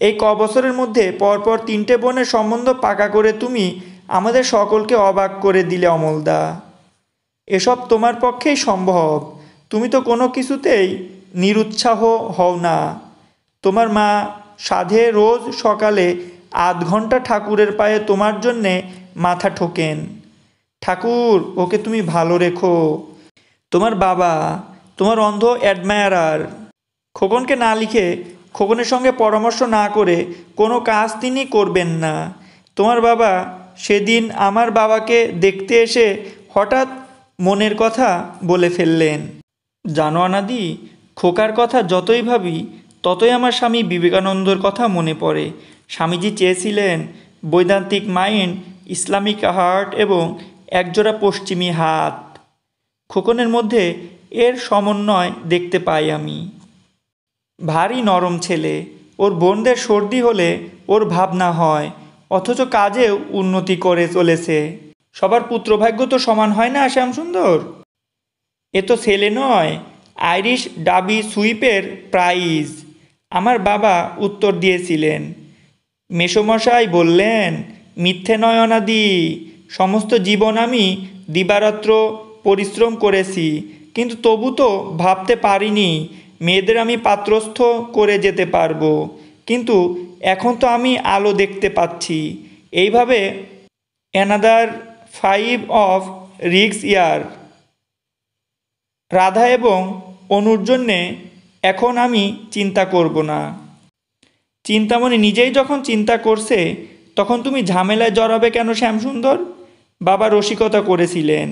এই বছরের মধ্যে পরপর 3টে বোনের সম্বন্ধ পাকা করে তুমি আমাদের সকলকে অবাক করে দিলে অমলদা। এসব তোমার পক্ষেই সম্ভব। তুমি তো কোনো কিছুতেই নিরুৎসাহ হও না। তোমার মা সাধে রোজ সকালে আধ ঘন্টা ঠাকুরের পায়ে তোমার জন্যে মাথা ঠোকেন। ঠাকুর ওকে তুমি ভালো রেখো। তোমার বাবা তোমার অন্ধ অ্যাডমায়ারার। খোকনকে না লিখে, খোকনের সঙ্গে পরামর্শ না করে কোনো কাজ তিনি করবেন না। তোমার বাবা সেদিন আমার বাবাকে দেখতে এসে হঠাৎ মনের কথা বলে ফেললেন। জানো আনাদি, খোকার কথা যতই ভাবি ততই আমার স্বামী বিবেকানন্দর কথা মনে পড়ে। স্বামীজি চেয়েছিলেন বৈদান্তিক মাইন্ড, ইসলামিক হার্ট এবং একজোড়া পশ্চিমী হাত। খোকনের মধ্যে এর সমন্বয় দেখতে পাই আমি। ভারী নরম ছেলে, ওর বোনদের সর্দি হলে ওর ভাবনা হয়, অথচ কাজেও উন্নতি করে চলেছে। সবার পুত্রভাগ্য তো সমান হয় না শ্যামসুন্দর। এ তো ছেলে নয়, আইরিশ ডাবি সুইপের প্রাইজ। আমার বাবা উত্তর দিয়েছিলেন। মেসোমশাই বললেন, মিথ্যে নয় অনাদি, সমস্ত জীবন আমি দিবারাত্র পরিশ্রম করেছি, কিন্তু তবু তো ভাবতে পারিনি মেয়েদের আমি পাত্রস্থ করে যেতে পারবো। কিন্তু এখন তো আমি আলো দেখতে পাচ্ছি। এইভাবে অ্যানাদার 5 অফ রিক্স ইয়ার। রাধা এবং অনুর জন্যে এখন আমি চিন্তা করব না। চিন্তামণি নিজেই যখন চিন্তা করছে, তখন তুমি ঝামেলায় জড়াবে কেন শ্যামসুন্দর? বাবা রসিকতা করেছিলেন,